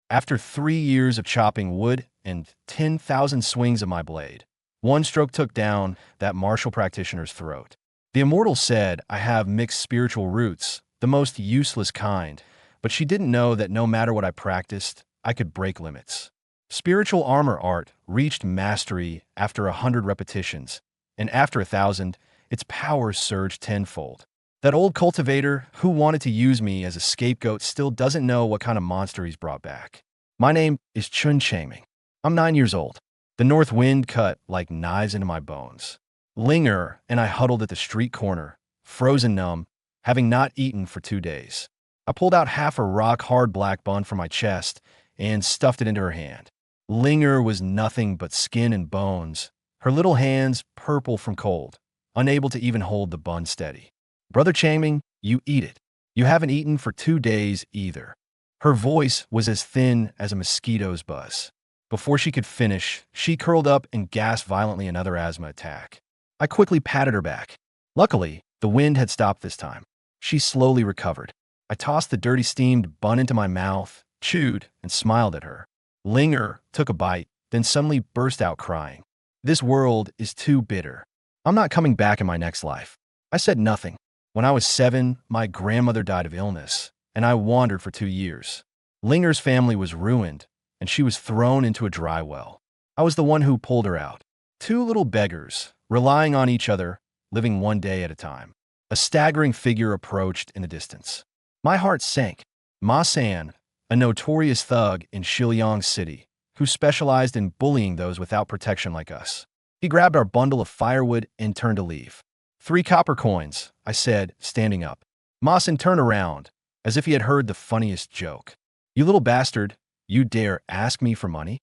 After 3 years of chopping wood and 10,000 swings of my blade, one stroke took down that martial practitioner's throat. The Immortal said I have mixed spiritual roots, the most useless kind, but she didn't know that no matter what I practiced, I could break limits. Spiritual armor art reached mastery after 100 repetitions, and after 1,000, its power surged tenfold. That old cultivator who wanted to use me as a scapegoat still doesn't know what kind of monster he's brought back. My name is Chen Changming. I'm 9 years old. The north wind cut like knives into my bones. Linger and I huddled at the street corner, frozen numb, having not eaten for 2 days. I pulled out half a rock-hard black bun from my chest and stuffed it into her hand. Linger was nothing but skin and bones, her little hands purple from cold, unable to even hold the bun steady. Brother Changming, you eat it. You haven't eaten for 2 days either. Her voice was as thin as a mosquito's buzz. Before she could finish, she curled up and gasped violently another asthma attack. I quickly patted her back. Luckily, the wind had stopped this time. She slowly recovered. I tossed the dirty steamed bun into my mouth, chewed, and smiled at her. Linger took a bite, then suddenly burst out crying. This world is too bitter. I'm not coming back in my next life. I said nothing. When I was 7, my grandmother died of illness, and I wandered for 2 years. Linger's family was ruined, and she was thrown into a dry well. I was the one who pulled her out. 2 little beggars, relying on each other, living one day at a time. A staggering figure approached in the distance. My heart sank. Ma San, a notorious thug in Shilyang City, who specialized in bullying those without protection like us. He grabbed our bundle of firewood and turned to leave. 3 copper coins, I said, standing up. Ma San turned around, as if he had heard the funniest joke. You little bastard, you dare ask me for money?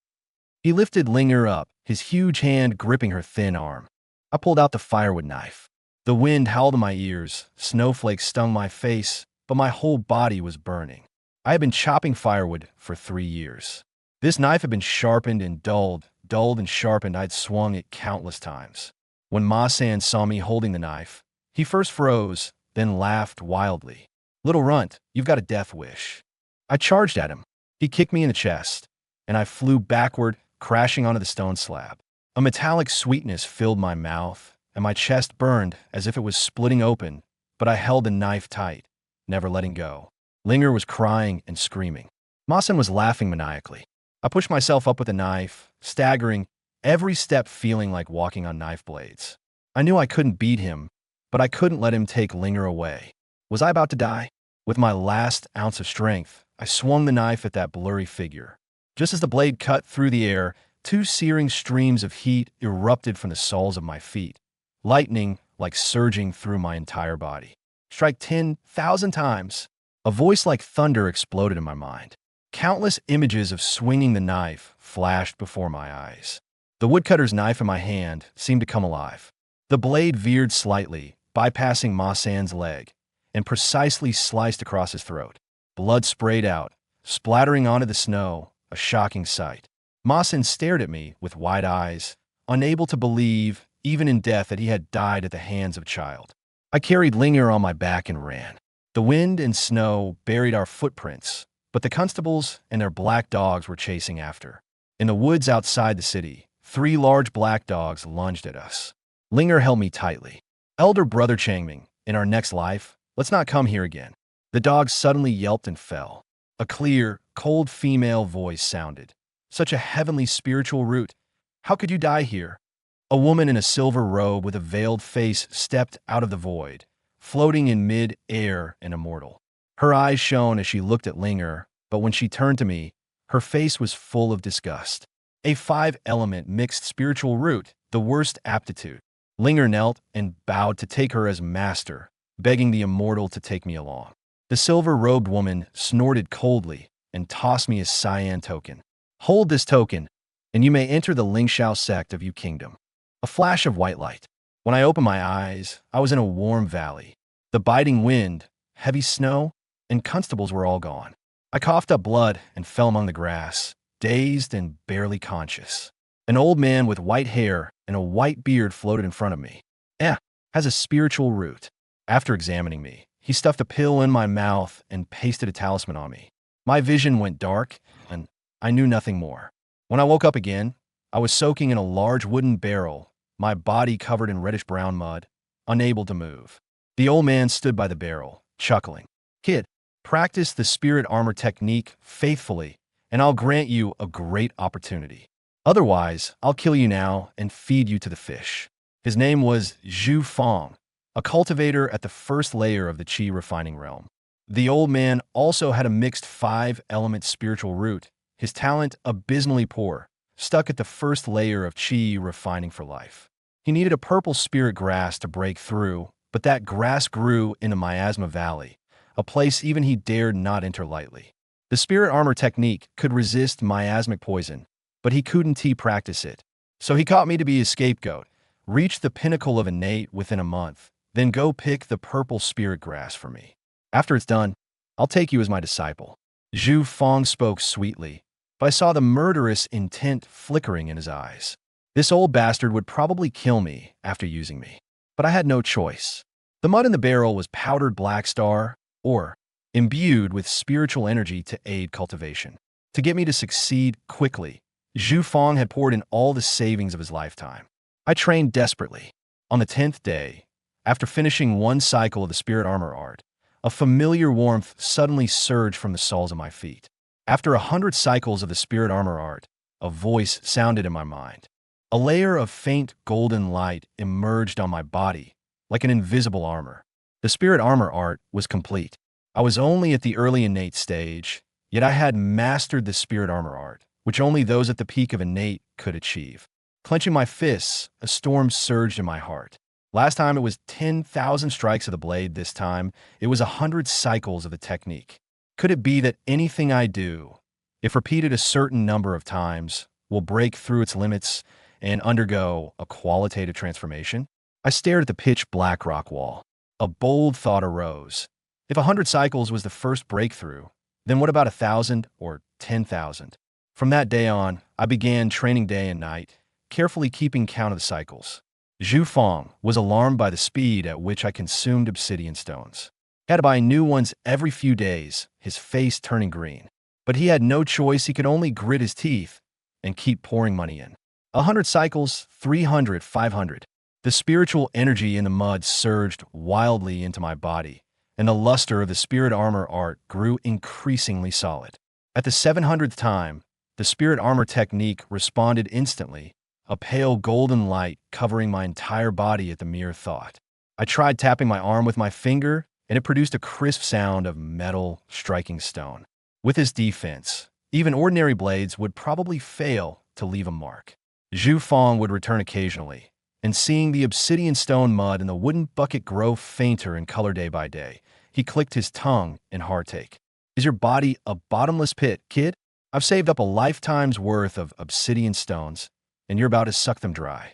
He lifted Linger up, his huge hand gripping her thin arm. I pulled out the firewood knife. The wind howled in my ears, snowflakes stung my face, but my whole body was burning. I had been chopping firewood for 3 years. This knife had been sharpened and dulled and sharpened. I'd swung it countless times. When Ma San saw me holding the knife, he first froze, then laughed wildly. Little runt, you've got a death wish. I charged at him. He kicked me in the chest, and I flew backward, crashing onto the stone slab. A metallic sweetness filled my mouth, and my chest burned as if it was splitting open, but I held the knife tight, never letting go. Linger was crying and screaming. Ma San was laughing maniacally. I pushed myself up with the knife, staggering, every step feeling like walking on knife blades. I knew I couldn't beat him, but I couldn't let him take Linger away. Was I about to die? With my last ounce of strength, I swung the knife at that blurry figure. Just as the blade cut through the air, 2 searing streams of heat erupted from the soles of my feet, lightning like surging through my entire body. Strike 10,000 times. A voice like thunder exploded in my mind. Countless images of swinging the knife flashed before my eyes. The woodcutter's knife in my hand seemed to come alive. The blade veered slightly, bypassing Ma San's leg, and precisely sliced across his throat. Blood sprayed out, splattering onto the snow, a shocking sight. Ma San stared at me with wide eyes, unable to believe, even in death, that he had died at the hands of a child. I carried Linger on my back and ran. The wind and snow buried our footprints, but the constables and their black dogs were chasing after. In the woods outside the city, 3 large black dogs lunged at us. Linger held me tightly. Elder Brother Changming, in our next life, let's not come here again. The dogs suddenly yelped and fell. A clear, cold female voice sounded. Such a heavenly spiritual root. How could you die here? A woman in a silver robe with a veiled face stepped out of the void, floating in mid-air and immortal. Her eyes shone as she looked at Linger, but when she turned to me, her face was full of disgust. A 5-element mixed spiritual root, the worst aptitude. Linger knelt and bowed to take her as master, begging the Immortal to take me along. The silver-robed woman snorted coldly and tossed me a cyan token. Hold this token, and you may enter the Lingshao sect of Yu Kingdom. A flash of white light. When I opened my eyes, I was in a warm valley. The biting wind, heavy snow, and constables were all gone. I coughed up blood and fell among the grass, dazed and barely conscious. An old man with white hair and a white beard floated in front of me. Has a spiritual root. After examining me, he stuffed a pill in my mouth and pasted a talisman on me. My vision went dark, and I knew nothing more. When I woke up again, I was soaking in a large wooden barrel, my body covered in reddish-brown mud, unable to move. The old man stood by the barrel, chuckling. Kid, practice the spirit armor technique faithfully, and I'll grant you a great opportunity. Otherwise, I'll kill you now and feed you to the fish. His name was Zhu Fong, a cultivator at the first layer of the Qi refining realm. The old man also had a mixed 5-element spiritual root, his talent abysmally poor, stuck at the first layer of Qi refining for life. He needed a purple spirit grass to break through, but that grass grew in the Miasma Valley, a place even he dared not enter lightly. The spirit armor technique could resist miasmic poison, but he couldn't practice it. So he caught me to be his scapegoat, reach the pinnacle of innate within a month, then go pick the purple spirit grass for me. After it's done, I'll take you as my disciple. Zhu Fong spoke sweetly, but I saw the murderous intent flickering in his eyes. This old bastard would probably kill me after using me. But I had no choice. The mud in the barrel was powdered black star, or imbued with spiritual energy to aid cultivation. To get me to succeed quickly, Zhu Fong had poured in all the savings of his lifetime. I trained desperately. On the 10th day, after finishing one cycle of the spirit armor art, a familiar warmth suddenly surged from the soles of my feet. After 100 cycles of the spirit armor art, a voice sounded in my mind. A layer of faint golden light emerged on my body, like an invisible armor. The spirit armor art was complete. I was only at the early innate stage, yet I had mastered the spirit armor art, which only those at the peak of innate could achieve. Clenching my fists, a storm surged in my heart. Last time it was 10,000 strikes of the blade. This time, it was 100 cycles of the technique. Could it be that anything I do, if repeated a certain number of times, will break through its limits and undergo a qualitative transformation? I stared at the pitch-black rock wall. A bold thought arose. If 100 cycles was the first breakthrough, then what about 1,000 or 10,000? From that day on, I began training day and night, carefully keeping count of the cycles. Zhu Fong was alarmed by the speed at which I consumed obsidian stones. He had to buy new ones every few days, his face turning green. But he had no choice. He could only grit his teeth and keep pouring money in. 100 cycles, 300, 500. The spiritual energy in the mud surged wildly into my body, and the luster of the spirit armor art grew increasingly solid. At the 700th time, the spirit armor technique responded instantly, a pale golden light covering my entire body at the mere thought. I tried tapping my arm with my finger, and it produced a crisp sound of metal striking stone. With this defense, even ordinary blades would probably fail to leave a mark. Zhu Fong would return occasionally, and seeing the obsidian stone mud and the wooden bucket grow fainter in color day by day, he clicked his tongue in heartache. Is your body a bottomless pit, kid? I've saved up a lifetime's worth of obsidian stones, and you're about to suck them dry.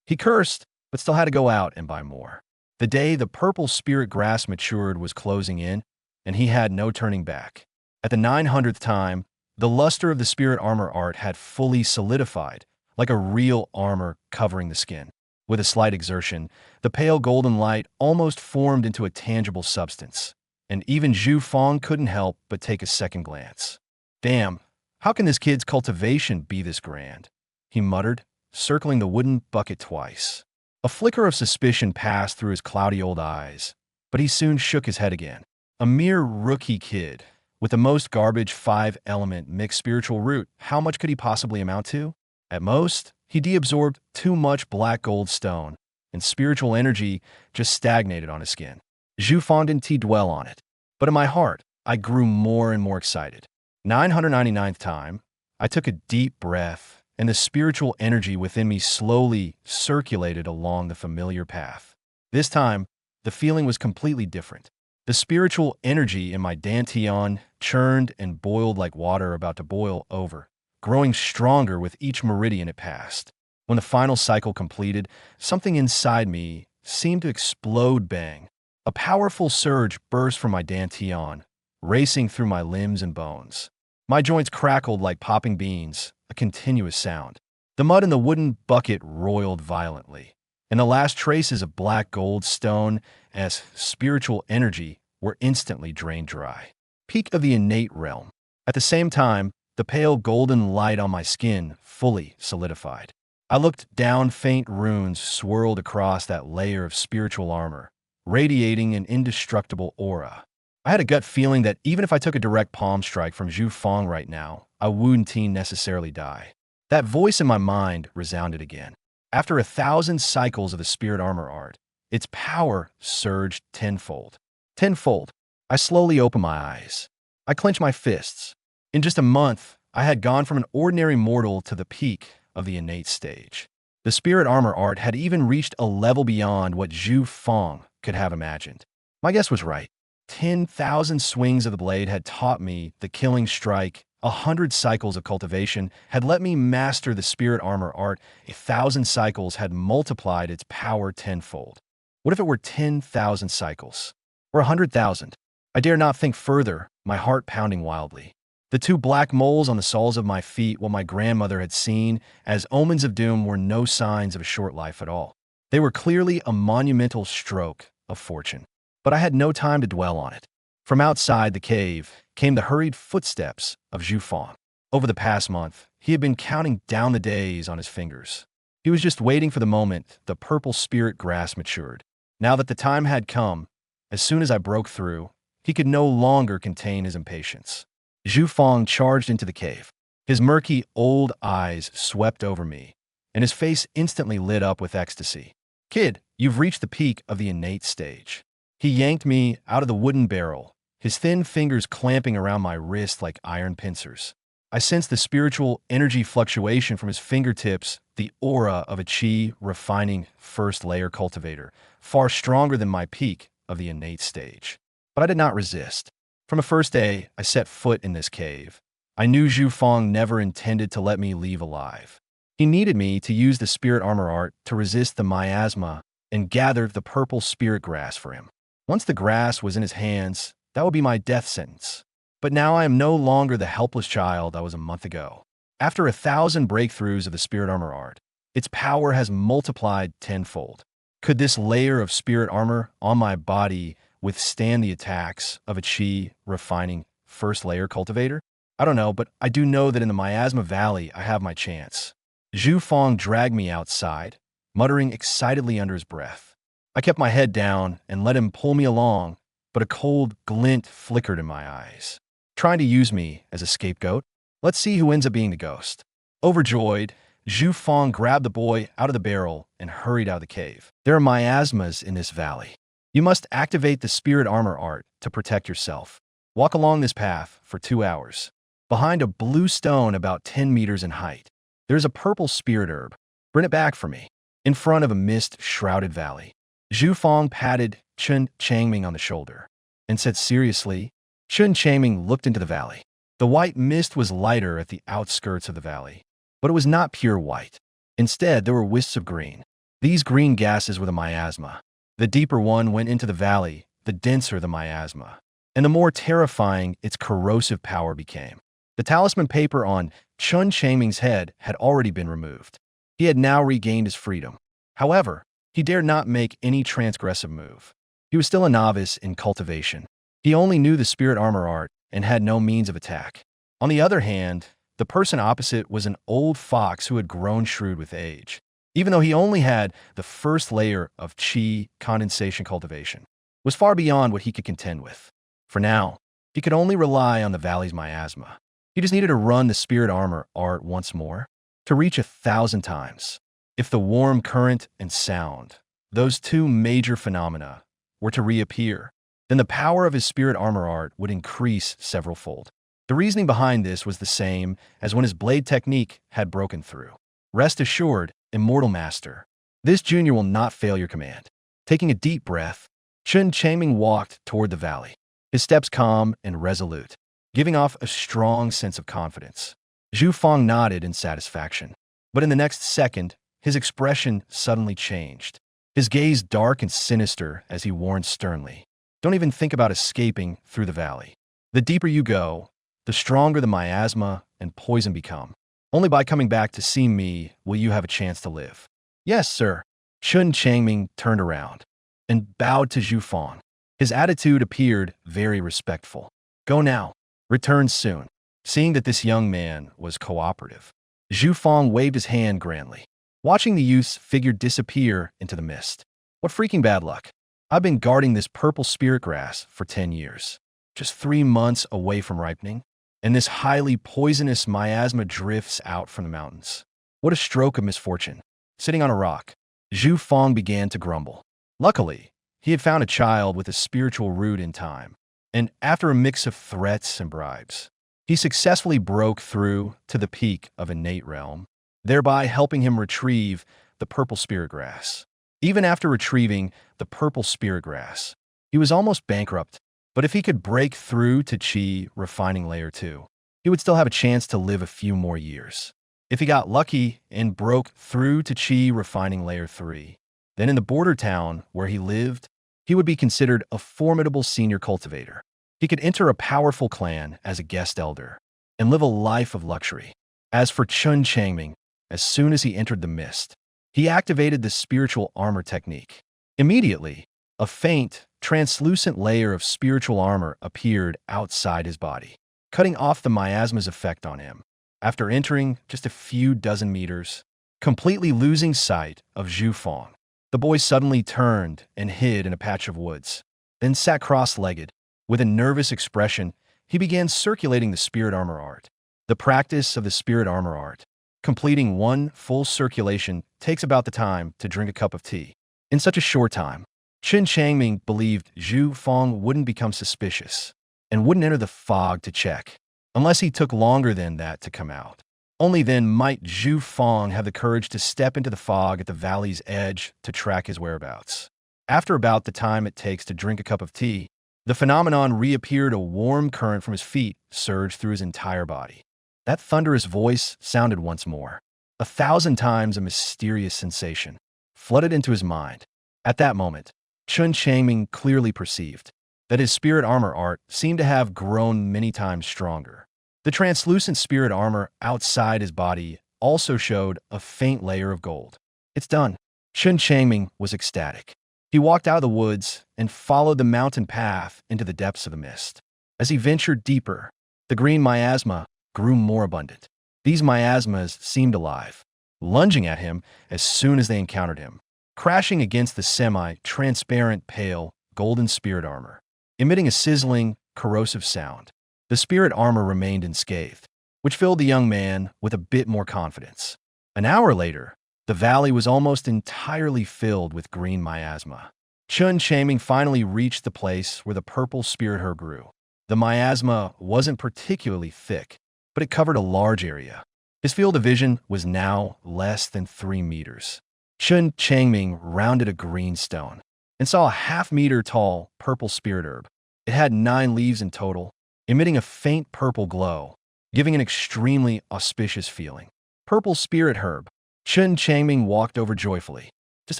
He cursed, but still had to go out and buy more. The day the purple spirit grass matured was closing in, and he had no turning back. At the 900th time, the luster of the spirit armor art had fully solidified, like a real armor covering the skin. With a slight exertion, the pale golden light almost formed into a tangible substance, and even Zhu Fong couldn't help but take a second glance. Damn, how can this kid's cultivation be this grand? He muttered, circling the wooden bucket twice. A flicker of suspicion passed through his cloudy old eyes, but he soon shook his head again. A mere rookie kid, with the most garbage 5-element mixed spiritual root, how much could he possibly amount to? At most, he deabsorbed too much black gold stone, and spiritual energy just stagnated on his skin. Zhu Fong didn't dwell on it, but in my heart, I grew more and more excited. 999th time, I took a deep breath, and the spiritual energy within me slowly circulated along the familiar path. This time, the feeling was completely different. The spiritual energy in my dantian churned and boiled like water about to boil over, growing stronger with each meridian it passed. When the final cycle completed, something inside me seemed to explode bang. A powerful surge burst from my dantian, racing through my limbs and bones. My joints crackled like popping beans, a continuous sound. The mud in the wooden bucket roiled violently, and the last traces of black gold stone as spiritual energy were instantly drained dry. Peak of the innate realm. At the same time, the pale golden light on my skin fully solidified. I looked down, faint runes swirled across that layer of spiritual armor, radiating an indestructible aura. I had a gut feeling that even if I took a direct palm strike from Zhu Fang right now, I wouldn't necessarily die. That voice in my mind resounded again. After 1,000 cycles of the spirit armor art, its power surged tenfold. Tenfold. I slowly opened my eyes. I clenched my fists. In just a month, I had gone from an ordinary mortal to the peak of the innate stage. The spirit armor art had even reached a level beyond what Zhu Fang could have imagined. My guess was right. 10,000 swings of the blade had taught me the killing strike. 100 cycles of cultivation had let me master the spirit armor art. 1,000 cycles had multiplied its power tenfold. What if it were 10,000 cycles? Or 100,000? I dare not think further, my heart pounding wildly. The 2 black moles on the soles of my feet, what my grandmother had seen as omens of doom, were no signs of a short life at all. They were clearly a monumental stroke of fortune. But I had no time to dwell on it. From outside the cave came the hurried footsteps of Zhu Fang. Over the past month, he had been counting down the days on his fingers. He was just waiting for the moment the purple spirit grass matured. Now that the time had come, as soon as I broke through, he could no longer contain his impatience. Zhu Fang charged into the cave. His murky, old eyes swept over me, and his face instantly lit up with ecstasy. "Kid, you've reached the peak of the innate stage." He yanked me out of the wooden barrel, his thin fingers clamping around my wrist like iron pincers. I sensed the spiritual energy fluctuation from his fingertips, the aura of a chi refining first-layer cultivator, far stronger than my peak of the innate stage. But I did not resist. From the first day I set foot in this cave, I knew Zhu Fang never intended to let me leave alive. He needed me to use the spirit armor art to resist the miasma and gather the purple spirit grass for him. Once the grass was in his hands, that would be my death sentence. But now I am no longer the helpless child I was a month ago. After 1,000 breakthroughs of the spirit armor art, its power has multiplied tenfold. Could this layer of spirit armor on my body withstand the attacks of a chi refining first-layer cultivator? I don't know, but I do know that in the Miasma Valley I have my chance. Zhu Fang dragged me outside, muttering excitedly under his breath. I kept my head down and let him pull me along, but a cold glint flickered in my eyes. Trying to use me as a scapegoat? Let's see who ends up being the ghost. Overjoyed, Zhu Fang grabbed the boy out of the barrel and hurried out of the cave. There are miasmas in this valley. You must activate the spirit armor art to protect yourself. Walk along this path for 2 hours. Behind a blue stone about 10 meters in height, there's a purple spirit herb. Bring it back for me. In front of a mist-shrouded valley, Zhu Fang patted Chen Changming on the shoulder and said seriously. Chen Changming looked into the valley. The white mist was lighter at the outskirts of the valley, but it was not pure white. Instead, there were wisps of green. These green gases were the miasma. The deeper one went into the valley, the denser the miasma, and the more terrifying its corrosive power became. The talisman paper on Chen Changming's head had already been removed. He had now regained his freedom. However, he dared not make any transgressive move. He was still a novice in cultivation. He only knew the spirit armor art and had no means of attack. On the other hand, the person opposite was an old fox who had grown shrewd with age. Even though he only had the first layer of chi condensation cultivation, was far beyond what he could contend with. For now, he could only rely on the valley's miasma. He just needed to run the spirit armor art once more to reach 1,000 times. If the warm current and sound, those 2 major phenomena, were to reappear, then the power of his spirit armor art would increase several-fold. The reasoning behind this was the same as when his blade technique had broken through. Rest assured, Immortal Master, this junior will not fail your command. Taking a deep breath, Chen Changming walked toward the valley, his steps calm and resolute, giving off a strong sense of confidence. Zhu Fang nodded in satisfaction, but in the next second, his expression suddenly changed. His gaze dark and sinister as he warned sternly, "Don't even think about escaping through the valley. The deeper you go, the stronger the miasma and poison become. Only by coming back to see me will you have a chance to live." "Yes, sir." Chen Changming turned around and bowed to Zhu Fang. His attitude appeared very respectful. "Go now. Return soon." Seeing that this young man was cooperative, Zhu Fong waved his hand grandly, watching the youth's figure disappear into the mist. What freaking bad luck. I've been guarding this purple spirit grass for 10 years, just 3 months away from ripening, and this highly poisonous miasma drifts out from the mountains. What a stroke of misfortune. Sitting on a rock, Zhu Fong began to grumble. Luckily, he had found a child with a spiritual root in time, and after a mix of threats and bribes, he successfully broke through to the peak of innate realm, thereby helping him retrieve the purple spirit grass. Even after retrieving the purple spirit grass, he was almost bankrupt, but if he could break through to Qi refining layer 2, he would still have a chance to live a few more years. If he got lucky and broke through to Qi refining layer 3, then in the border town where he lived, he would be considered a formidable senior cultivator. He could enter a powerful clan as a guest elder and live a life of luxury. As for Chen Changming, as soon as he entered the mist, he activated the spiritual armor technique. Immediately, a faint, translucent layer of spiritual armor appeared outside his body, cutting off the miasma's effect on him. After entering just a few dozen meters, completely losing sight of Zhu Fong, the boy suddenly turned and hid in a patch of woods, then sat cross-legged. With a nervous expression, he began circulating the spirit armor art. The practice of the spirit armor art, completing one full circulation, takes about the time to drink a cup of tea. In such a short time, Chen Changming believed Zhu Fong wouldn't become suspicious and wouldn't enter the fog to check, unless he took longer than that to come out. Only then might Zhu Fong have the courage to step into the fog at the valley's edge to track his whereabouts. After about the time it takes to drink a cup of tea, the phenomenon reappeared. A warm current from his feet surged through his entire body. That thunderous voice sounded once more. 1,000 times a mysterious sensation flooded into his mind. At that moment, Chen Changming clearly perceived that his spirit armor art seemed to have grown many times stronger. The translucent spirit armor outside his body also showed a faint layer of gold. It's done. Chen Changming was ecstatic. He walked out of the woods and followed the mountain path into the depths of the mist. As he ventured deeper, the green miasma grew more abundant. These miasmas seemed alive, lunging at him as soon as they encountered him, crashing against the semi-transparent pale golden spirit armor, emitting a sizzling, corrosive sound. The spirit armor remained unscathed, which filled the young man with a bit more confidence. An hour later, the valley was almost entirely filled with green miasma. Chen Changming finally reached the place where the purple spirit herb grew. The miasma wasn't particularly thick, but it covered a large area. His field of vision was now less than 3 meters. Chen Changming rounded a green stone and saw a half-meter tall purple spirit herb. It had 9 leaves in total, emitting a faint purple glow, giving an extremely auspicious feeling. Purple spirit herb. Chen Changming walked over joyfully, just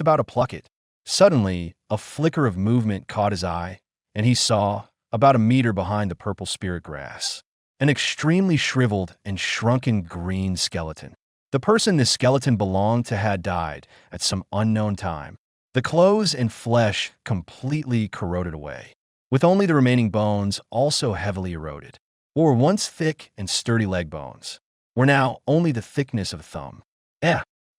about to pluck it. Suddenly, a flicker of movement caught his eye, and he saw, about a meter behind the purple spirit grass, an extremely shriveled and shrunken green skeleton. The person this skeleton belonged to had died at some unknown time. The clothes and flesh completely corroded away, with only the remaining bones also heavily eroded. What were once thick and sturdy leg bones were now only the thickness of a thumb.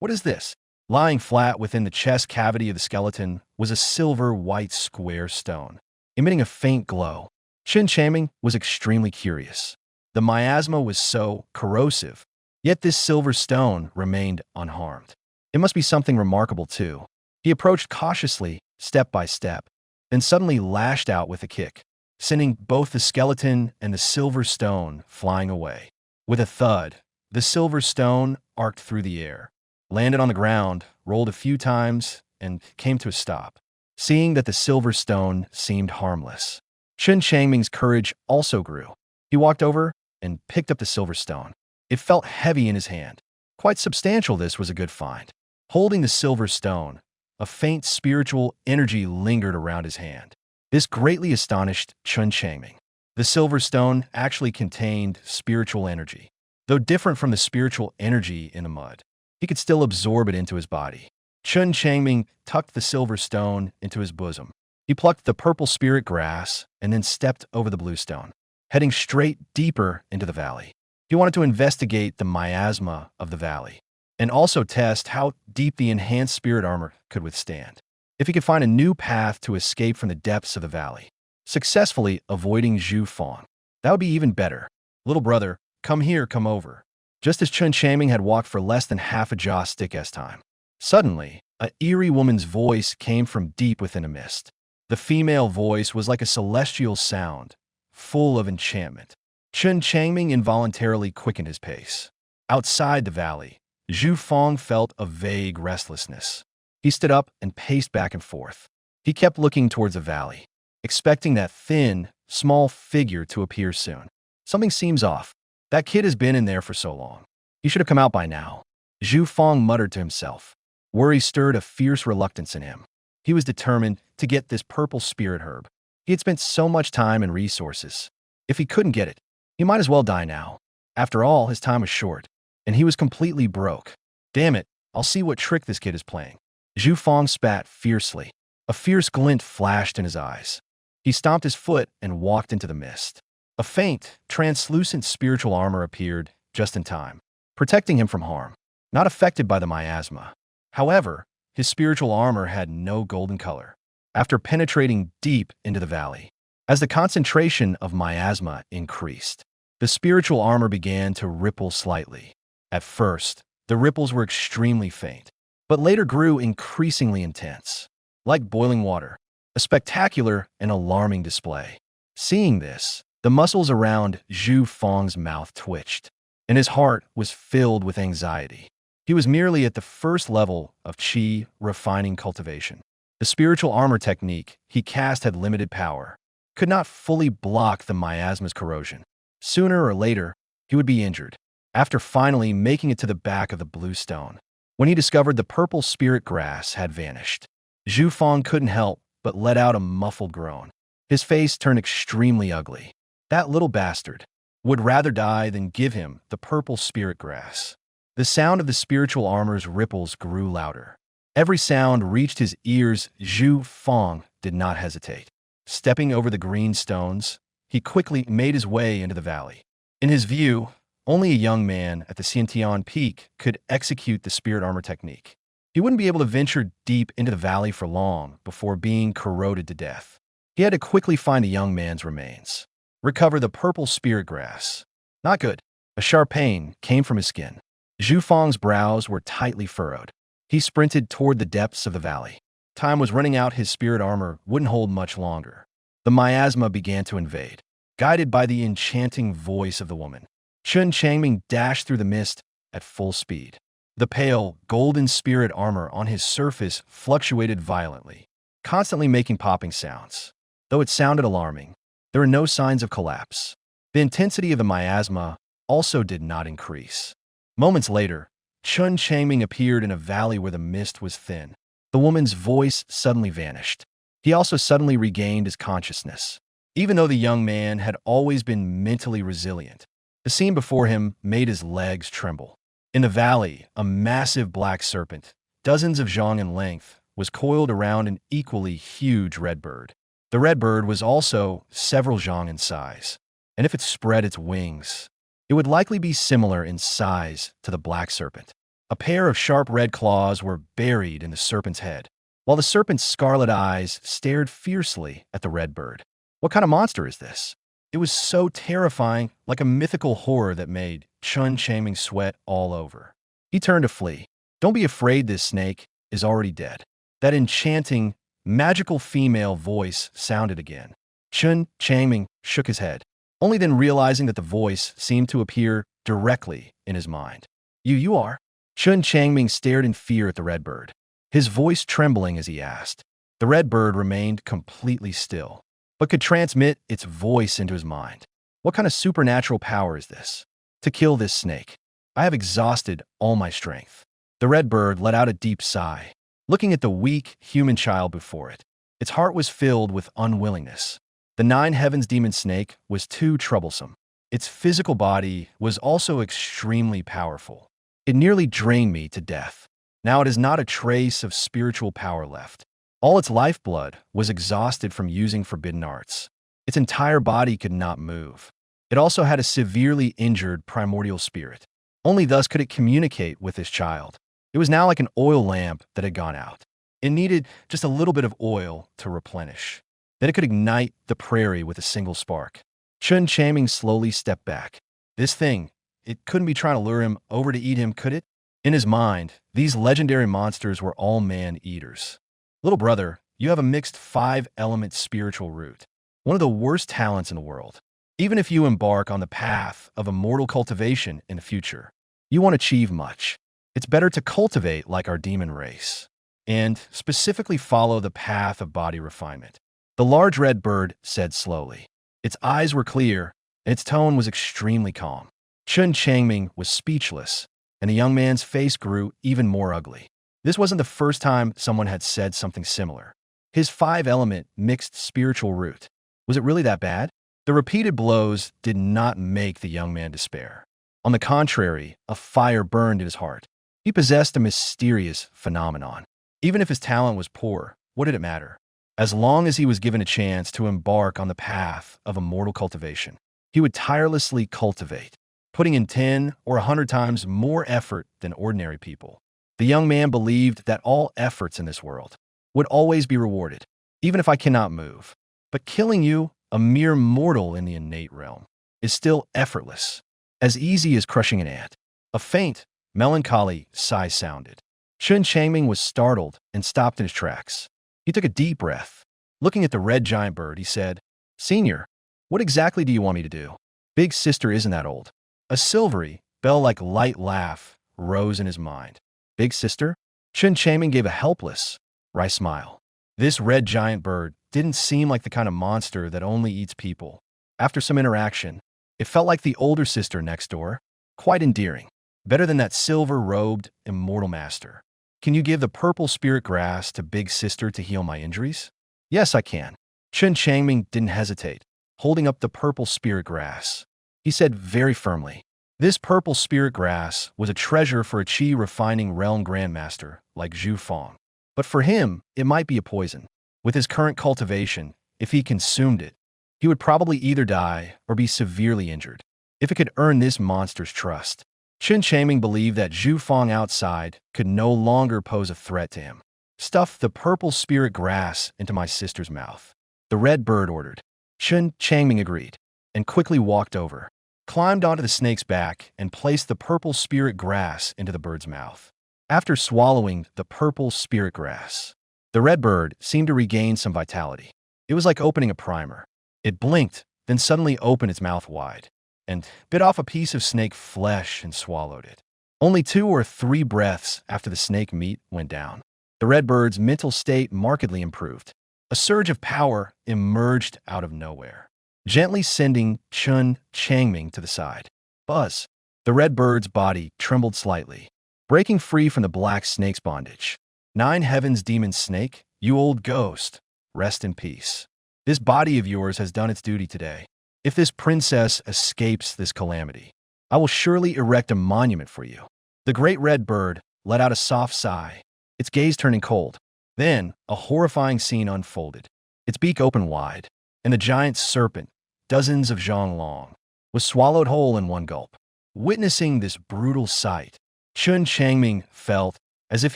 What is this? Lying flat within the chest cavity of the skeleton was a silver-white square stone, emitting a faint glow. Chen Changming was extremely curious. The miasma was so corrosive, yet this silver stone remained unharmed. It must be something remarkable, too. He approached cautiously, step by step, then suddenly lashed out with a kick, sending both the skeleton and the silver stone flying away. With a thud, the silver stone arced through the air, landed on the ground, rolled a few times, and came to a stop. Seeing that the silver stone seemed harmless, Chen Changming's courage also grew. He walked over and picked up the silver stone. It felt heavy in his hand. Quite substantial. This was a good find. Holding the silver stone, a faint spiritual energy lingered around his hand. This greatly astonished Chen Changming. The silver stone actually contained spiritual energy. Though different from the spiritual energy in the mud, he could still absorb it into his body. Chen Changming tucked the silver stone into his bosom. He plucked the purple spirit grass and then stepped over the blue stone, heading straight deeper into the valley. He wanted to investigate the miasma of the valley and also test how deep the enhanced spirit armor could withstand. If he could find a new path to escape from the depths of the valley, successfully avoiding Zhu Fang, that would be even better. Little brother, come here, come over. Just as Chen Changming had walked for less than half a jaw stick-s time, suddenly, an eerie woman's voice came from deep within a mist. The female voice was like a celestial sound, full of enchantment. Chen Changming involuntarily quickened his pace. Outside the valley, Zhu Fang felt a vague restlessness. He stood up and paced back and forth. He kept looking towards the valley, expecting that thin, small figure to appear soon. Something seems off. That kid has been in there for so long. He should have come out by now. Zhu Fang muttered to himself. Worry stirred a fierce reluctance in him. He was determined to get this purple spirit herb. He had spent so much time and resources. If he couldn't get it, he might as well die now. After all, his time was short, and he was completely broke. Damn it, I'll see what trick this kid is playing. Zhu Fang spat fiercely. A fierce glint flashed in his eyes. He stomped his foot and walked into the mist. A faint, translucent spiritual armor appeared just in time, protecting him from harm, not affected by the miasma. However, his spiritual armor had no golden color. After penetrating deep into the valley, as the concentration of miasma increased, the spiritual armor began to ripple slightly. At first, the ripples were extremely faint, but later grew increasingly intense, like boiling water, a spectacular and alarming display. Seeing this, the muscles around Zhu Fang's mouth twitched, and his heart was filled with anxiety. He was merely at the first level of qi refining cultivation. The spiritual armor technique he cast had limited power, could not fully block the miasma's corrosion. Sooner or later, he would be injured. After finally making it to the back of the blue stone, when he discovered the purple spirit grass had vanished, Zhu Fang couldn't help but let out a muffled groan. His face turned extremely ugly. That little bastard would rather die than give him the purple spirit grass. The sound of the spiritual armor's ripples grew louder. Every sound reached his ears. Zhu Fang did not hesitate. Stepping over the green stones, he quickly made his way into the valley. In his view, only a young man at the Xiantian Peak could execute the spirit armor technique. He wouldn't be able to venture deep into the valley for long before being corroded to death. He had to quickly find the young man's remains. Recover the purple spirit grass. Not good. A sharp pain came from his skin. Zhu Fang's brows were tightly furrowed. He sprinted toward the depths of the valley. Time was running out. His spirit armor wouldn't hold much longer. The miasma began to invade. Guided by the enchanting voice of the woman, Chen Changming dashed through the mist at full speed. The pale, golden spirit armor on his surface fluctuated violently, constantly making popping sounds. Though it sounded alarming, there were no signs of collapse. The intensity of the miasma also did not increase. Moments later, Chen Changming appeared in a valley where the mist was thin. The woman's voice suddenly vanished. He also suddenly regained his consciousness. Even though the young man had always been mentally resilient, the scene before him made his legs tremble. In the valley, a massive black serpent, dozens of zhang in length, was coiled around an equally huge red bird. The red bird was also several zhang in size, and if it spread its wings, it would likely be similar in size to the black serpent. A pair of sharp red claws were buried in the serpent's head, while the serpent's scarlet eyes stared fiercely at the red bird. What kind of monster is this? It was so terrifying, like a mythical horror that made Chen Changming sweat all over. He turned to flee. Don't be afraid, this snake is already dead. That enchanting, magical female voice sounded again. Chen Changming shook his head, only then realizing that the voice seemed to appear directly in his mind. You are? Chen Changming stared in fear at the red bird, his voice trembling as he asked. The red bird remained completely still, but could transmit its voice into his mind. What kind of supernatural power is this? To kill this snake, I have exhausted all my strength. The red bird let out a deep sigh, looking at the weak human child before it. Its heart was filled with unwillingness. The 9 heavens demon snake was too troublesome. Its physical body was also extremely powerful. It nearly drained me to death. Now it has not a trace of spiritual power left. All its lifeblood was exhausted from using forbidden arts. Its entire body could not move. It also had a severely injured primordial spirit. Only thus could it communicate with this child. It was now like an oil lamp that had gone out. It needed just a little bit of oil to replenish. Then it could ignite the prairie with a single spark. Chen Changming slowly stepped back. This thing, it couldn't be trying to lure him over to eat him, could it? In his mind, these legendary monsters were all man-eaters. Little brother, you have a mixed 5-element spiritual root, one of the worst talents in the world. Even if you embark on the path of immortal cultivation in the future, you won't achieve much. It's better to cultivate like our demon race, and specifically follow the path of body refinement. The large red bird said slowly. Its eyes were clear, and its tone was extremely calm. Chen Changming was speechless, and the young man's face grew even more ugly. This wasn't the first time someone had said something similar. His 5-element mixed spiritual root. Was it really that bad? The repeated blows did not make the young man despair. On the contrary, a fire burned in his heart. He possessed a mysterious phenomenon. Even if his talent was poor, what did it matter? As long as he was given a chance to embark on the path of immortal cultivation, he would tirelessly cultivate, putting in 10 or 100 times more effort than ordinary people. The young man believed that all efforts in this world would always be rewarded, even if I cannot move. But killing you, a mere mortal in the innate realm, is still effortless, as easy as crushing an ant. A faint, melancholy sigh sounded. Chen Changming was startled and stopped in his tracks. He took a deep breath. Looking at the red giant bird, he said, "Senior, what exactly do you want me to do? Big sister isn't that old." A silvery, bell-like light laugh rose in his mind. Big sister? Chen Changming gave a helpless, wry smile. This red giant bird didn't seem like the kind of monster that only eats people. After some interaction, it felt like the older sister next door, quite endearing. Better than that silver-robed, immortal master. Can you give the purple spirit grass to Big Sister to heal my injuries? Yes, I can. Chen Changming didn't hesitate, holding up the purple spirit grass. He said very firmly, this purple spirit grass was a treasure for a chi-refining realm grandmaster like Zhu Fang. But for him, it might be a poison. With his current cultivation, if he consumed it, he would probably either die or be severely injured. If it could earn this monster's trust, Chen Changming believed that Zhu Fang outside could no longer pose a threat to him. Stuff the purple spirit grass into my sister's mouth. The red bird ordered. Chen Changming agreed, and quickly walked over, climbed onto the snake's back, and placed the purple spirit grass into the bird's mouth. After swallowing the purple spirit grass, the red bird seemed to regain some vitality. It was like opening a primer. It blinked, then suddenly opened its mouth wide, and bit off a piece of snake flesh and swallowed it. Only 2 or 3 breaths after the snake meat went down, the red bird's mental state markedly improved. A surge of power emerged out of nowhere, gently sending Chen Changming to the side. Buzz! The red bird's body trembled slightly, breaking free from the black snake's bondage. 9 heavens demon snake, you old ghost, rest in peace. This body of yours has done its duty today. If this princess escapes this calamity, I will surely erect a monument for you. The great red bird let out a soft sigh, its gaze turning cold. Then, a horrifying scene unfolded. Its beak opened wide, and the giant serpent, dozens of zhang long, was swallowed whole in one gulp. Witnessing this brutal sight, Chen Changming felt as if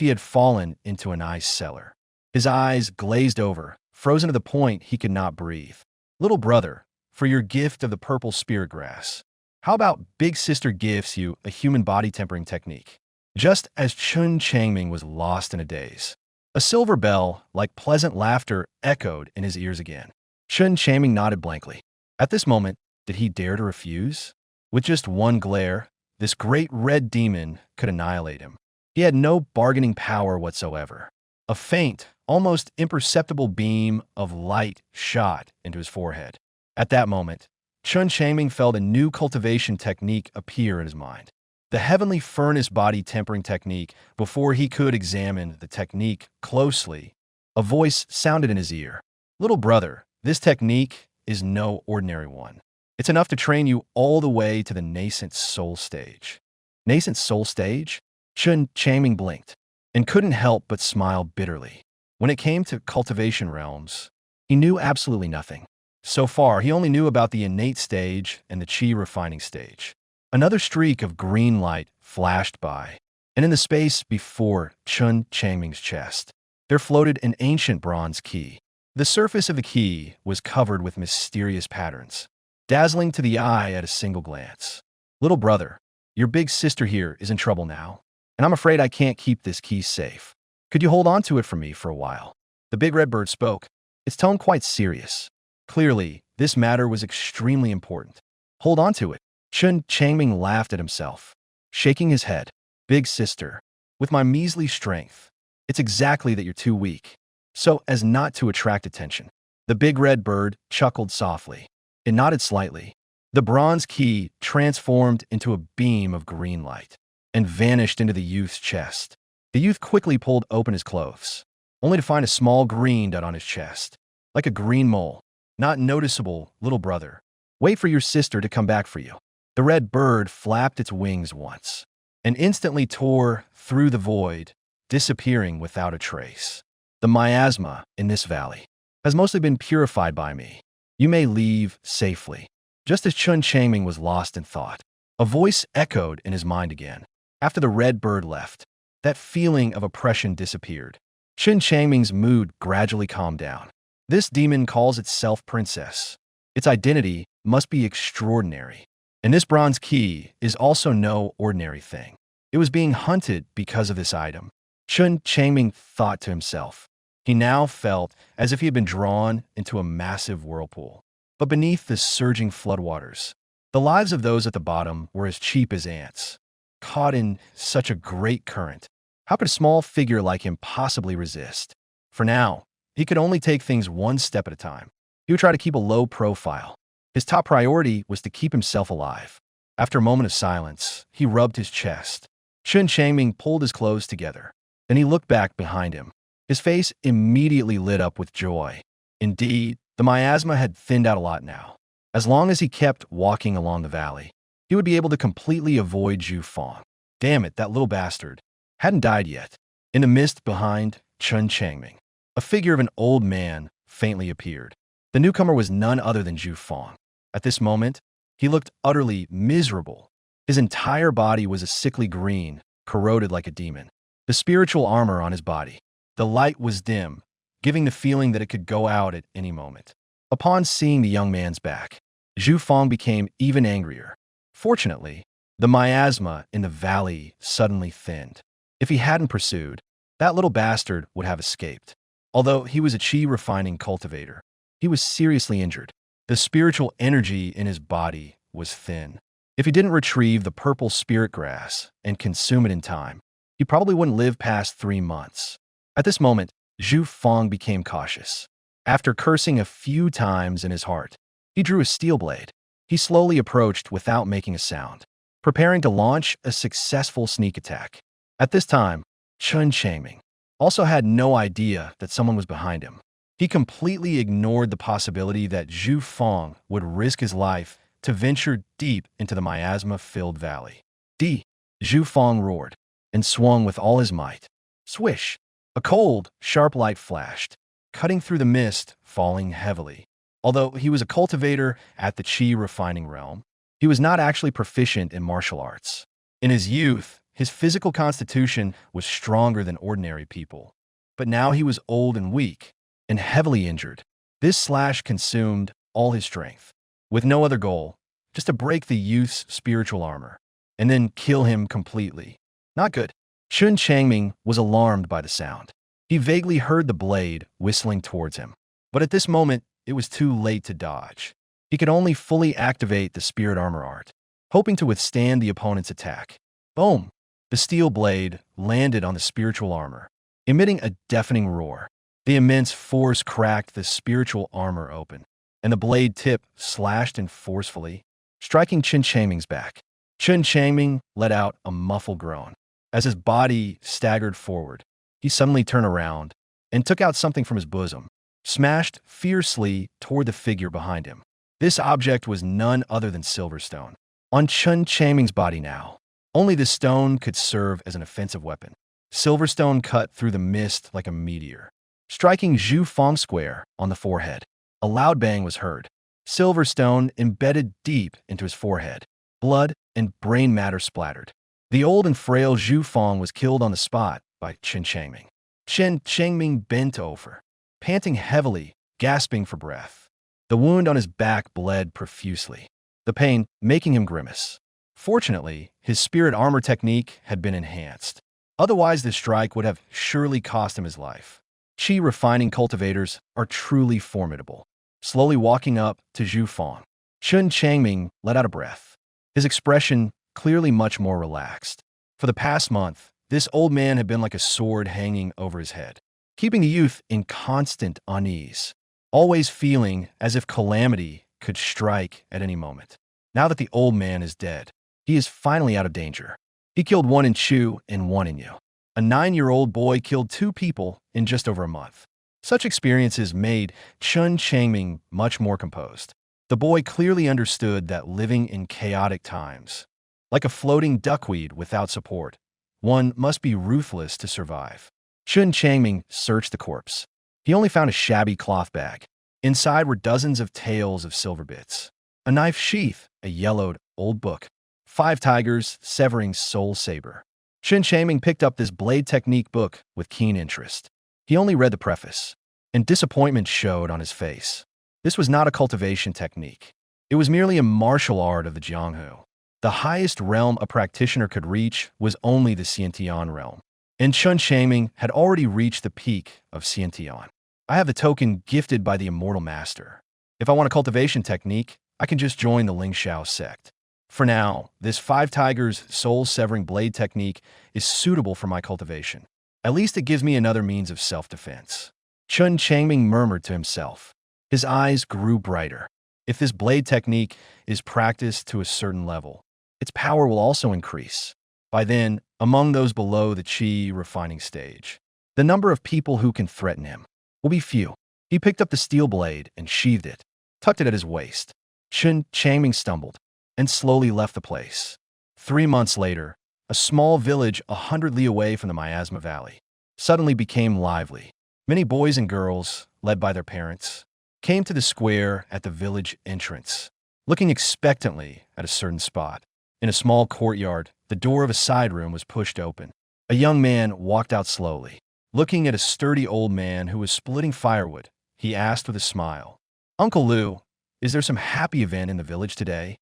he had fallen into an ice cellar. His eyes glazed over, frozen to the point he could not breathe. Little brother, for your gift of the purple spirit grass, how about Big Sister gifts you a human body tempering technique? Just as Chen Changming was lost in a daze, a silver bell, like pleasant laughter, echoed in his ears again. Chen Changming nodded blankly. At this moment, did he dare to refuse? With just one glare, this great red demon could annihilate him. He had no bargaining power whatsoever. A faint, almost imperceptible beam of light shot into his forehead. At that moment, Chen Changming felt a new cultivation technique appear in his mind. The heavenly furnace body tempering technique. Before he could examine the technique closely, a voice sounded in his ear. Little brother, this technique is no ordinary one. It's enough to train you all the way to the nascent soul stage. Nascent soul stage? Chen Changming blinked and couldn't help but smile bitterly. When it came to cultivation realms, he knew absolutely nothing. So far, he only knew about the innate stage and the chi refining stage. Another streak of green light flashed by, and in the space before Chen Changming's chest, there floated an ancient bronze key. The surface of the key was covered with mysterious patterns, dazzling to the eye at a single glance. Little brother, your big sister here is in trouble now, and I'm afraid I can't keep this key safe. Could you hold on to it for me for a while? The big red bird spoke, its tone quite serious. Clearly, this matter was extremely important. Hold on to it. Chen Changming laughed at himself, shaking his head. Big sister, with my measly strength, it's exactly that you're too weak, so as not to attract attention. The big red bird chuckled softly. It nodded slightly. The bronze key transformed into a beam of green light and vanished into the youth's chest. The youth quickly pulled open his clothes, only to find a small green dot on his chest, like a green mole. Not noticeable, little brother. Wait for your sister to come back for you. The red bird flapped its wings once and instantly tore through the void, disappearing without a trace. The miasma in this valley has mostly been purified by me. You may leave safely. Just as Chen Changming was lost in thought, a voice echoed in his mind again. After the red bird left, that feeling of oppression disappeared. Chen Changming's mood gradually calmed down. This demon calls itself princess. Its identity must be extraordinary. And this bronze key is also no ordinary thing. It was being hunted because of this item. Chen Changming thought to himself. He now felt as if he had been drawn into a massive whirlpool. But beneath the surging floodwaters, the lives of those at the bottom were as cheap as ants. Caught in such a great current, how could a small figure like him possibly resist? For now, he could only take things one step at a time. He would try to keep a low profile. His top priority was to keep himself alive. After a moment of silence, he rubbed his chest. Chen Changming pulled his clothes together. Then he looked back behind him. His face immediately lit up with joy. Indeed, the miasma had thinned out a lot now. As long as he kept walking along the valley, he would be able to completely avoid Zhu Fang. Damn it, that little bastard hadn't died yet. In the mist behind Chen Changming, a figure of an old man faintly appeared. The newcomer was none other than Zhu Fang. At this moment, he looked utterly miserable. His entire body was a sickly green, corroded like a demon. The spiritual armor on his body. The light was dim, giving the feeling that it could go out at any moment. Upon seeing the young man's back, Zhu Fang became even angrier. Fortunately, the miasma in the valley suddenly thinned. If he hadn't pursued, that little bastard would have escaped. Although he was a chi refining cultivator, he was seriously injured. The spiritual energy in his body was thin. If he didn't retrieve the purple spirit grass and consume it in time, he probably wouldn't live past 3 months. At this moment, Zhu Fang became cautious. After cursing a few times in his heart, he drew a steel blade. He slowly approached without making a sound, preparing to launch a successful sneak attack. At this time, Chen Changming also had no idea that someone was behind him. He completely ignored the possibility that Zhu Fang would risk his life to venture deep into the miasma-filled valley. Zhu Fang roared and swung with all his might. Swish! A cold, sharp light flashed, cutting through the mist, falling heavily. Although he was a cultivator at the chi refining realm, he was not actually proficient in martial arts. In his youth, his physical constitution was stronger than ordinary people. But now he was old and weak, and heavily injured. This slash consumed all his strength, with no other goal, just to break the youth's spiritual armor, and then kill him completely. Not good. Chen Changming was alarmed by the sound. He vaguely heard the blade whistling towards him. But at this moment, it was too late to dodge. He could only fully activate the spirit armor art, hoping to withstand the opponent's attack. Boom! The steel blade landed on the spiritual armor, emitting a deafening roar. The immense force cracked the spiritual armor open, and the blade tip slashed in forcefully, striking Chen Changming's back. Chen Changming let out a muffled groan. As his body staggered forward, he suddenly turned around and took out something from his bosom, smashed fiercely toward the figure behind him. This object was none other than Silverstone. On Chen Changming's body now, only the stone could serve as an offensive weapon. Silverstone cut through the mist like a meteor, striking Zhu Fang square on the forehead. A loud bang was heard. silver stone embedded deep into his forehead. Blood and brain matter splattered. The old and frail Zhu Fang was killed on the spot by Chen Changming. Chen Changming bent over, panting heavily, gasping for breath. The wound on his back bled profusely, the pain making him grimace. Fortunately, his spirit armor technique had been enhanced. Otherwise, this strike would have surely cost him his life. Qi refining cultivators are truly formidable. Slowly walking up to Zhu Fang, Chen Changming let out a breath, his expression clearly much more relaxed. For the past month, this old man had been like a sword hanging over his head, keeping the youth in constant unease, always feeling as if calamity could strike at any moment. Now that the old man is dead, he is finally out of danger. He killed one in Chu and one in Yu. A 9-year-old boy killed 2 people in just over a month. Such experiences made Chen Changming much more composed. The boy clearly understood that living in chaotic times, like a floating duckweed without support, one must be ruthless to survive. Chen Changming searched the corpse. He only found a shabby cloth bag. Inside were dozens of tails of silver bits, a knife sheath, a yellowed old book, 5 tigers severing soul saber. Chen Changming picked up this blade technique book with keen interest. He only read the preface, and disappointment showed on his face. This was not a cultivation technique. It was merely a martial art of the Jianghu. The highest realm a practitioner could reach was only the Xiantian realm, and Chen Changming had already reached the peak of Xiantian. I have the token gifted by the Immortal Master. If I want a cultivation technique, I can just join the Lingxiao sect. For now, this 5 tigers soul-severing blade technique is suitable for my cultivation. At least it gives me another means of self-defense. Chen Changming murmured to himself. His eyes grew brighter. If this blade technique is practiced to a certain level, its power will also increase. By then, among those below the Qi refining stage, the number of people who can threaten him will be few. He picked up the steel blade and sheathed it, tucked it at his waist. Chen Changming stumbled and slowly left the place. 3 months later, a small village 100 li away from the Miasma Valley suddenly became lively. Many boys and girls, led by their parents, came to the square at the village entrance, looking expectantly at a certain spot. In a small courtyard, the door of a side room was pushed open. A young man walked out slowly. Looking at a sturdy old man who was splitting firewood, he asked with a smile, "Uncle Lu, is there some happy event in the village today?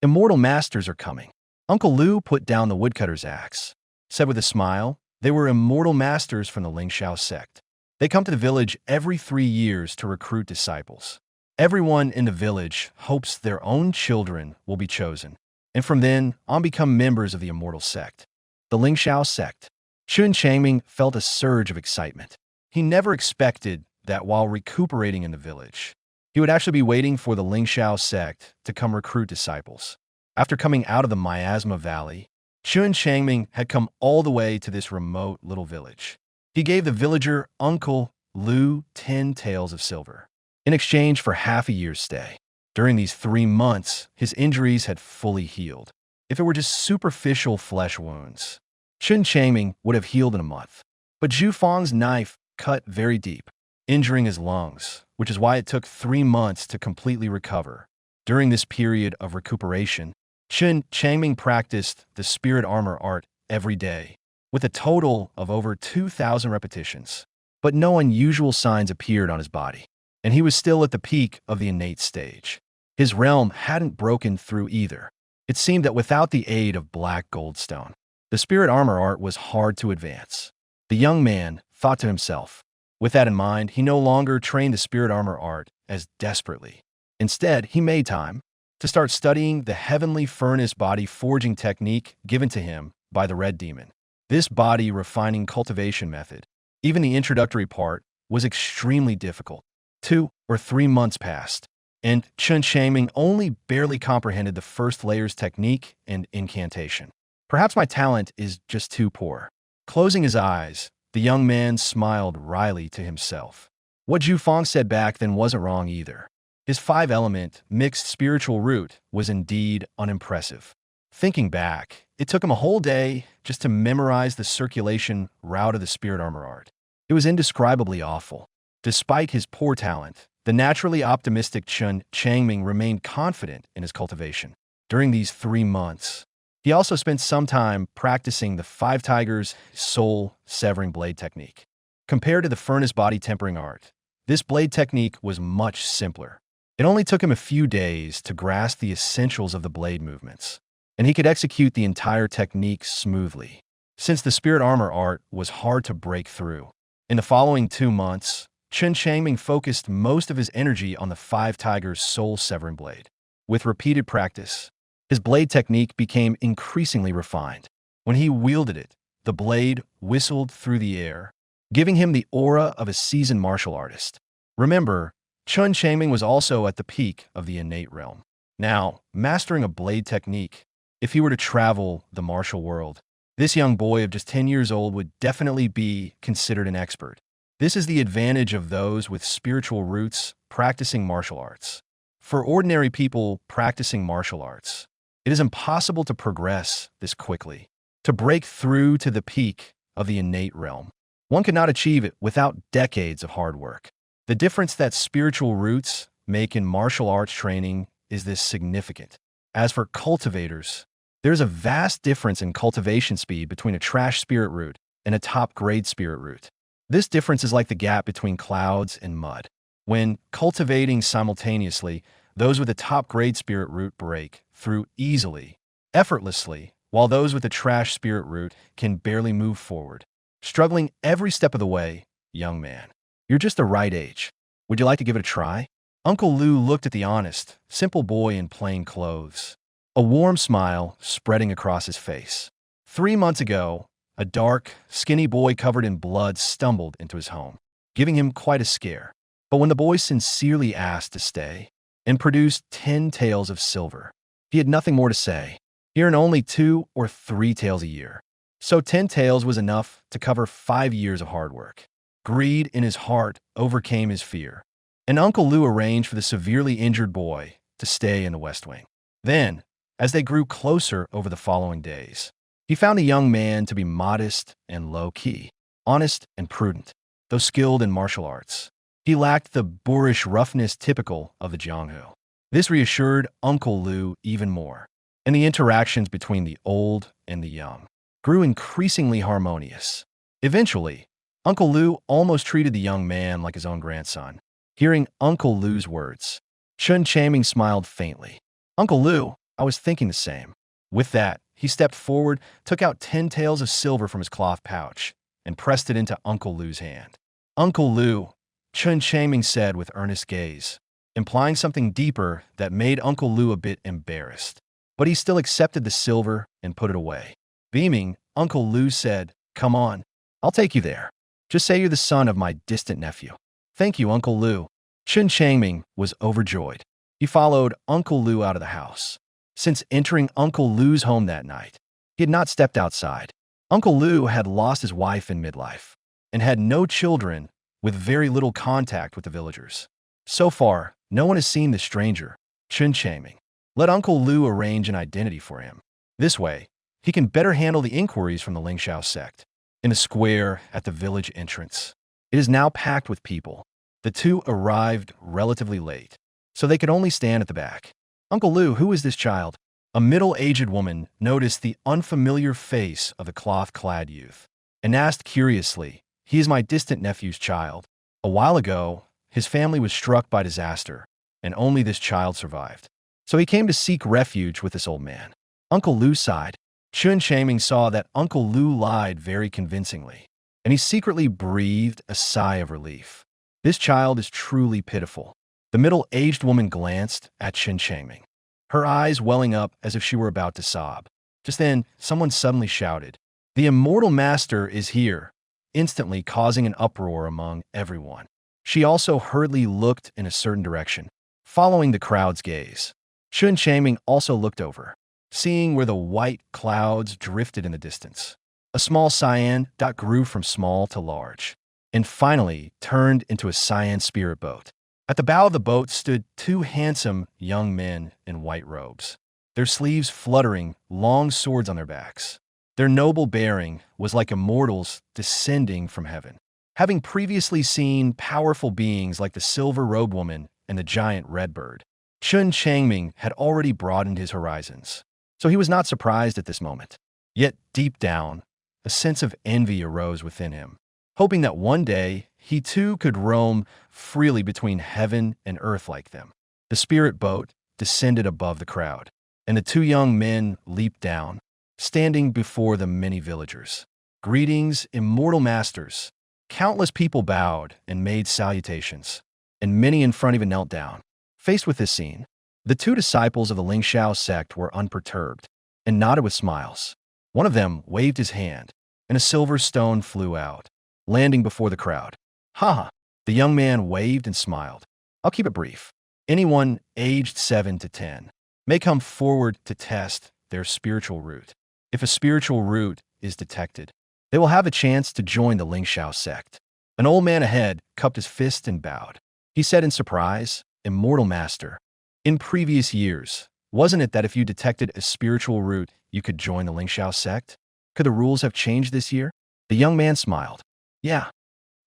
Immortal masters are coming." Uncle Lu put down the woodcutter's axe, said with a smile, "They were immortal masters from the Lingxiao sect. They come to the village every 3 years to recruit disciples. Everyone in the village hopes their own children will be chosen, and from then on become members of the Immortal sect." The Lingxiao sect. Chen Changming felt a surge of excitement. He never expected that while recuperating in the village, he would actually be waiting for the Lingxiao sect to come recruit disciples. After coming out of the Miasma Valley, Chen Changming had come all the way to this remote little village. He gave the villager Uncle Lu 10 taels of silver in exchange for half a year's stay. During these 3 months, his injuries had fully healed. If it were just superficial flesh wounds, Chen Changming would have healed in a month. But Zhu Fang's knife cut very deep, injuring his lungs, which is why it took 3 months to completely recover. During this period of recuperation, Chen Changming practiced the spirit armor art every day, with a total of over 2,000 repetitions. But no unusual signs appeared on his body, and he was still at the peak of the innate stage. His realm hadn't broken through either. It seemed that without the aid of black goldstone, the spirit armor art was hard to advance. The young man thought to himself. With that in mind, he no longer trained the spirit armor art as desperately. Instead, he made time to start studying the heavenly furnace body forging technique given to him by the Red Demon. This body refining cultivation method, even the introductory part, was extremely difficult. 2 or 3 months passed, and Chen Changming only barely comprehended the first layer's technique and incantation. Perhaps my talent is just too poor. Closing his eyes, the young man smiled wryly to himself. What Zhu Fang said back then wasn't wrong either. His 5-element mixed spiritual root was indeed unimpressive. Thinking back, it took him a whole day just to memorize the circulation route of the spirit armor art. It was indescribably awful. Despite his poor talent, The naturally optimistic Chen Changming remained confident in his cultivation. During these 3 months, he also spent some time practicing the Five Tigers soul-severing blade technique. Compared to the furnace body tempering art, this blade technique was much simpler. It only took him a few days to grasp the essentials of the blade movements, and he could execute the entire technique smoothly. Since the spirit armor art was hard to break through, in the following 2 months, Chen Changming focused most of his energy on the Five Tigers soul-severing blade. With repeated practice, his blade technique became increasingly refined. When he wielded it, the blade whistled through the air, giving him the aura of a seasoned martial artist. Remember, Chen Changming was also at the peak of the innate realm. Now, mastering a blade technique, if he were to travel the martial world, this young boy of just 10 years old would definitely be considered an expert. This is the advantage of those with spiritual roots practicing martial arts. For ordinary people practicing martial arts, it is impossible to progress this quickly, to break through to the peak of the innate realm. One cannot achieve it without decades of hard work. The difference that spiritual roots make in martial arts training is this significant. As for cultivators, there's a vast difference in cultivation speed between a trash spirit root and a top-grade spirit root. This difference is like the gap between clouds and mud. When cultivating simultaneously, those with a top-grade spirit root break through easily, effortlessly, while those with a trash spirit root can barely move forward, struggling every step of the way. Young man, you're just the right age. Would you like to give it a try? Uncle Lou looked at the honest, simple boy in plain clothes, a warm smile spreading across his face. 3 months ago, a dark, skinny boy covered in blood stumbled into his home, giving him quite a scare. But when the boy sincerely asked to stay and produced 10 taels of silver, he had nothing more to say. He earned only 2 or 3 taels a year. So 10 taels was enough to cover 5 years of hard work. Greed in his heart overcame his fear, and Uncle Lou arranged for the severely injured boy to stay in the West Wing. Then, as they grew closer over the following days, he found the young man to be modest and low-key, honest and prudent. Though skilled in martial arts, he lacked the boorish roughness typical of the Jianghu. This reassured Uncle Lou even more, and the interactions between the old and the young grew increasingly harmonious. Eventually, Uncle Lou almost treated the young man like his own grandson. Hearing Uncle Lou's words, Chen Changming smiled faintly. Uncle Lou, I was thinking the same. With that, he stepped forward, took out 10 taels of silver from his cloth pouch, and pressed it into Uncle Lou's hand. Uncle Lou, Chen Changming said with earnest gaze, implying something deeper that made Uncle Lou a bit embarrassed. But he still accepted the silver and put it away. Beaming, Uncle Lou said, Come on, I'll take you there. Just say you're the son of my distant nephew. Thank you, Uncle Lou. Chen Changming was overjoyed. He followed Uncle Lou out of the house. Since entering Uncle Lou's home that night, he had not stepped outside. Uncle Lou had lost his wife in midlife and had no children, with very little contact with the villagers. So far, no one has seen the stranger, Chen Changming. Let Uncle Lou arrange an identity for him. This way, he can better handle the inquiries from the Lingxiao sect. In the square at the village entrance, it is now packed with people. The two arrived relatively late, so they could only stand at the back. Uncle Lou, who is this child? A middle-aged woman noticed the unfamiliar face of the cloth-clad youth and asked curiously, He is my distant nephew's child. A while ago, his family was struck by disaster, and only this child survived. So he came to seek refuge with this old man. Uncle Lou sighed. Chen Changming saw that Uncle Lou lied very convincingly, and he secretly breathed a sigh of relief. This child is truly pitiful. The middle-aged woman glanced at Chen Changming, her eyes welling up as if she were about to sob. Just then, someone suddenly shouted, The Immortal Master is here, instantly causing an uproar among everyone. She also hurriedly looked in a certain direction, following the crowd's gaze. Chen Changming also looked over, seeing where the white clouds drifted in the distance. A small cyan dot grew from small to large, and finally turned into a cyan spirit boat. At the bow of the boat stood 2 handsome young men in white robes, their sleeves fluttering, long swords on their backs. Their noble bearing was like immortals descending from heaven. having previously seen powerful beings like the silver-robed woman and the giant redbird. Chen Changming had already broadened his horizons, so he was not surprised at this moment. Yet, deep down, a sense of envy arose within him, hoping that one day he too could roam freely between heaven and earth like them. The spirit boat descended above the crowd, and the two young men leaped down, standing before the many villagers. "Greetings, immortal masters." Countless people bowed and made salutations, and many in front even knelt down. Faced with this scene, the two disciples of the Lingxiao sect were unperturbed and nodded with smiles. One of them waved his hand, and a silver stone flew out, landing before the crowd. "Ha!" The young man waved and smiled. "I'll keep it brief. Anyone aged 7 to 10 may come forward to test their spiritual root. If a spiritual root is detected, they will have a chance to join the Lingxiao sect." An old man ahead cupped his fist and bowed. He said in surprise, "Immortal Master, in previous years, wasn't it that if you detected a spiritual root, you could join the Lingxiao sect? Could the rules have changed this year?" The young man smiled. "Yeah,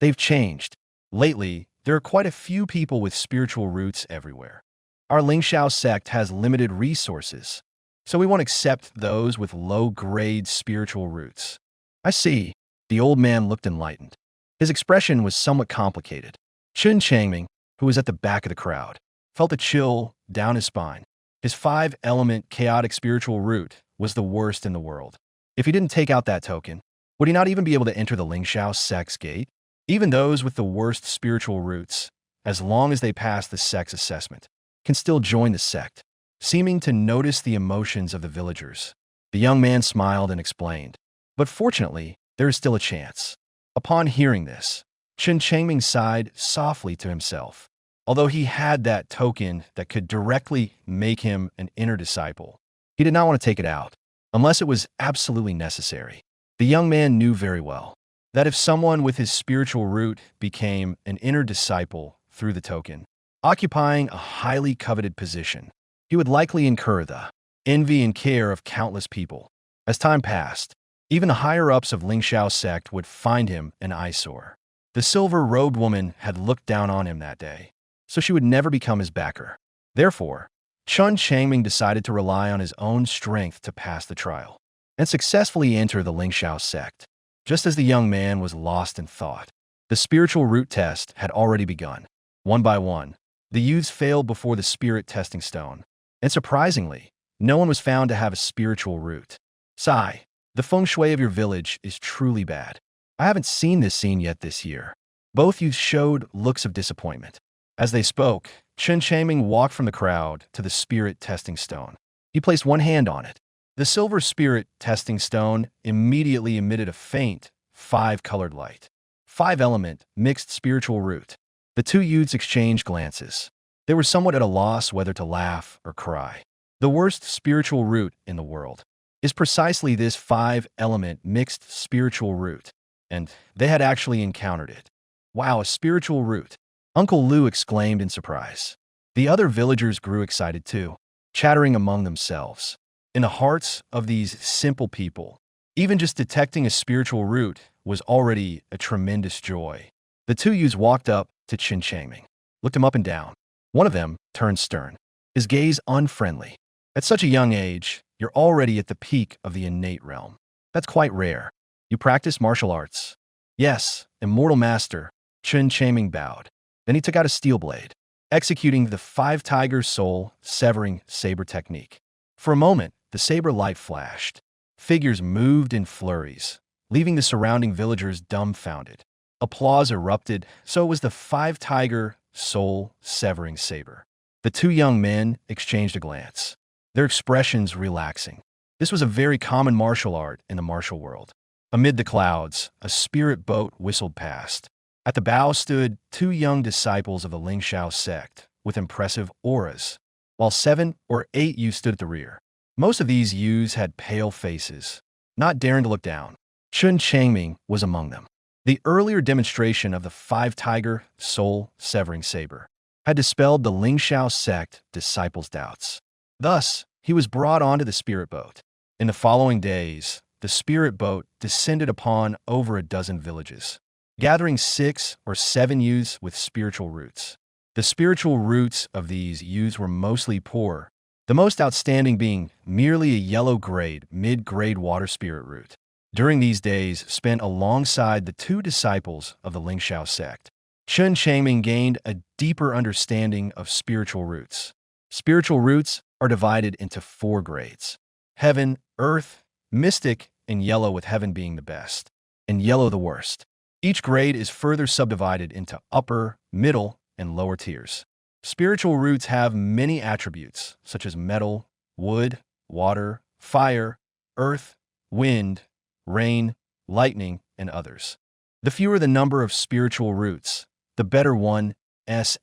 they've changed. Lately, there are quite a few people with spiritual roots everywhere. Our Lingxiao sect has limited resources, so we won't accept those with low-grade spiritual roots." "I see." The old man looked enlightened. His expression was somewhat complicated. Chen Changming, who was at the back of the crowd, felt a chill down his spine. His 5-element chaotic spiritual root was the worst in the world. If he didn't take out that token, would he not even be able to enter the Lingxiao sect's gate? Even those with the worst spiritual roots, as long as they pass the sect's assessment, can still join the sect. Seeming to notice the emotions of the villagers, the young man smiled and explained, "But fortunately, there is still a chance." Upon hearing this, Chen Changming sighed softly to himself. Although he had that token that could directly make him an inner disciple, he did not want to take it out, unless it was absolutely necessary. The young man knew very well that if someone with his spiritual root became an inner disciple through the token, occupying a highly coveted position, he would likely incur the envy and care of countless people. As time passed, even the higher-ups of Lingxiao sect would find him an eyesore. The silver-robed woman had looked down on him that day, so she would never become his backer. Therefore, Chen Changming decided to rely on his own strength to pass the trial and successfully enter the Lingxiao sect. Just as the young man was lost in thought, the spiritual root test had already begun. One by one, the youths failed before the spirit testing stone, and surprisingly, no one was found to have a spiritual root. "Sigh, the feng shui of your village is truly bad. I haven't seen this scene yet this year." Both youths showed looks of disappointment. As they spoke, Chen Changming walked from the crowd to the spirit testing stone. He placed one hand on it. The silver spirit testing stone immediately emitted a faint, 5-colored light. 5-element mixed spiritual root. The two youths exchanged glances. They were somewhat at a loss whether to laugh or cry. The worst spiritual root in the world is precisely this 5-element mixed spiritual root, and they had actually encountered it. "Wow, a spiritual root!" Uncle Lu exclaimed in surprise. The other villagers grew excited too, chattering among themselves. In the hearts of these simple people, even just detecting a spiritual root was already a tremendous joy. The two youths walked up to Chen Changming, looked him up and down. One of them turned stern, his gaze unfriendly. "At such a young age, you're already at the peak of the innate realm. That's quite rare. You practice martial arts?" "Yes, immortal master." Chen Changming bowed. Then he took out a steel blade, executing the 5-tiger soul severing saber technique. For a moment, the saber light flashed. Figures moved in flurries, leaving the surrounding villagers dumbfounded. Applause erupted, so it was the 5-tiger soul severing saber. The two young men exchanged a glance, their expressions relaxing. This was a very common martial art in the martial world. Amid the clouds, a spirit boat whistled past. At the bow stood two young disciples of the Lingxiao sect with impressive auras, while 7 or 8 youths stood at the rear. Most of these youths had pale faces, not daring to look down. Chen Changming was among them. The earlier demonstration of the 5-tiger soul severing saber had dispelled the Lingxiao sect disciples' doubts. Thus, he was brought onto the spirit boat. In the following days, the spirit boat descended upon over a dozen villages. gathering 6 or 7 youths with spiritual roots. The spiritual roots of these youths were mostly poor, the most outstanding being merely a yellow-grade, mid-grade water spirit root. During these days spent alongside the 2 disciples of the Lingxiao sect, Chen Changming gained a deeper understanding of spiritual roots. Spiritual roots are divided into 4 grades: heaven, earth, mystic, and yellow, with heaven being the best, and yellow the worst. Each grade is further subdivided into upper, middle, and lower tiers. Spiritual roots have many attributes, such as metal, wood, water, fire, earth, wind, rain, lightning, and others. The fewer the number of spiritual roots, the better one's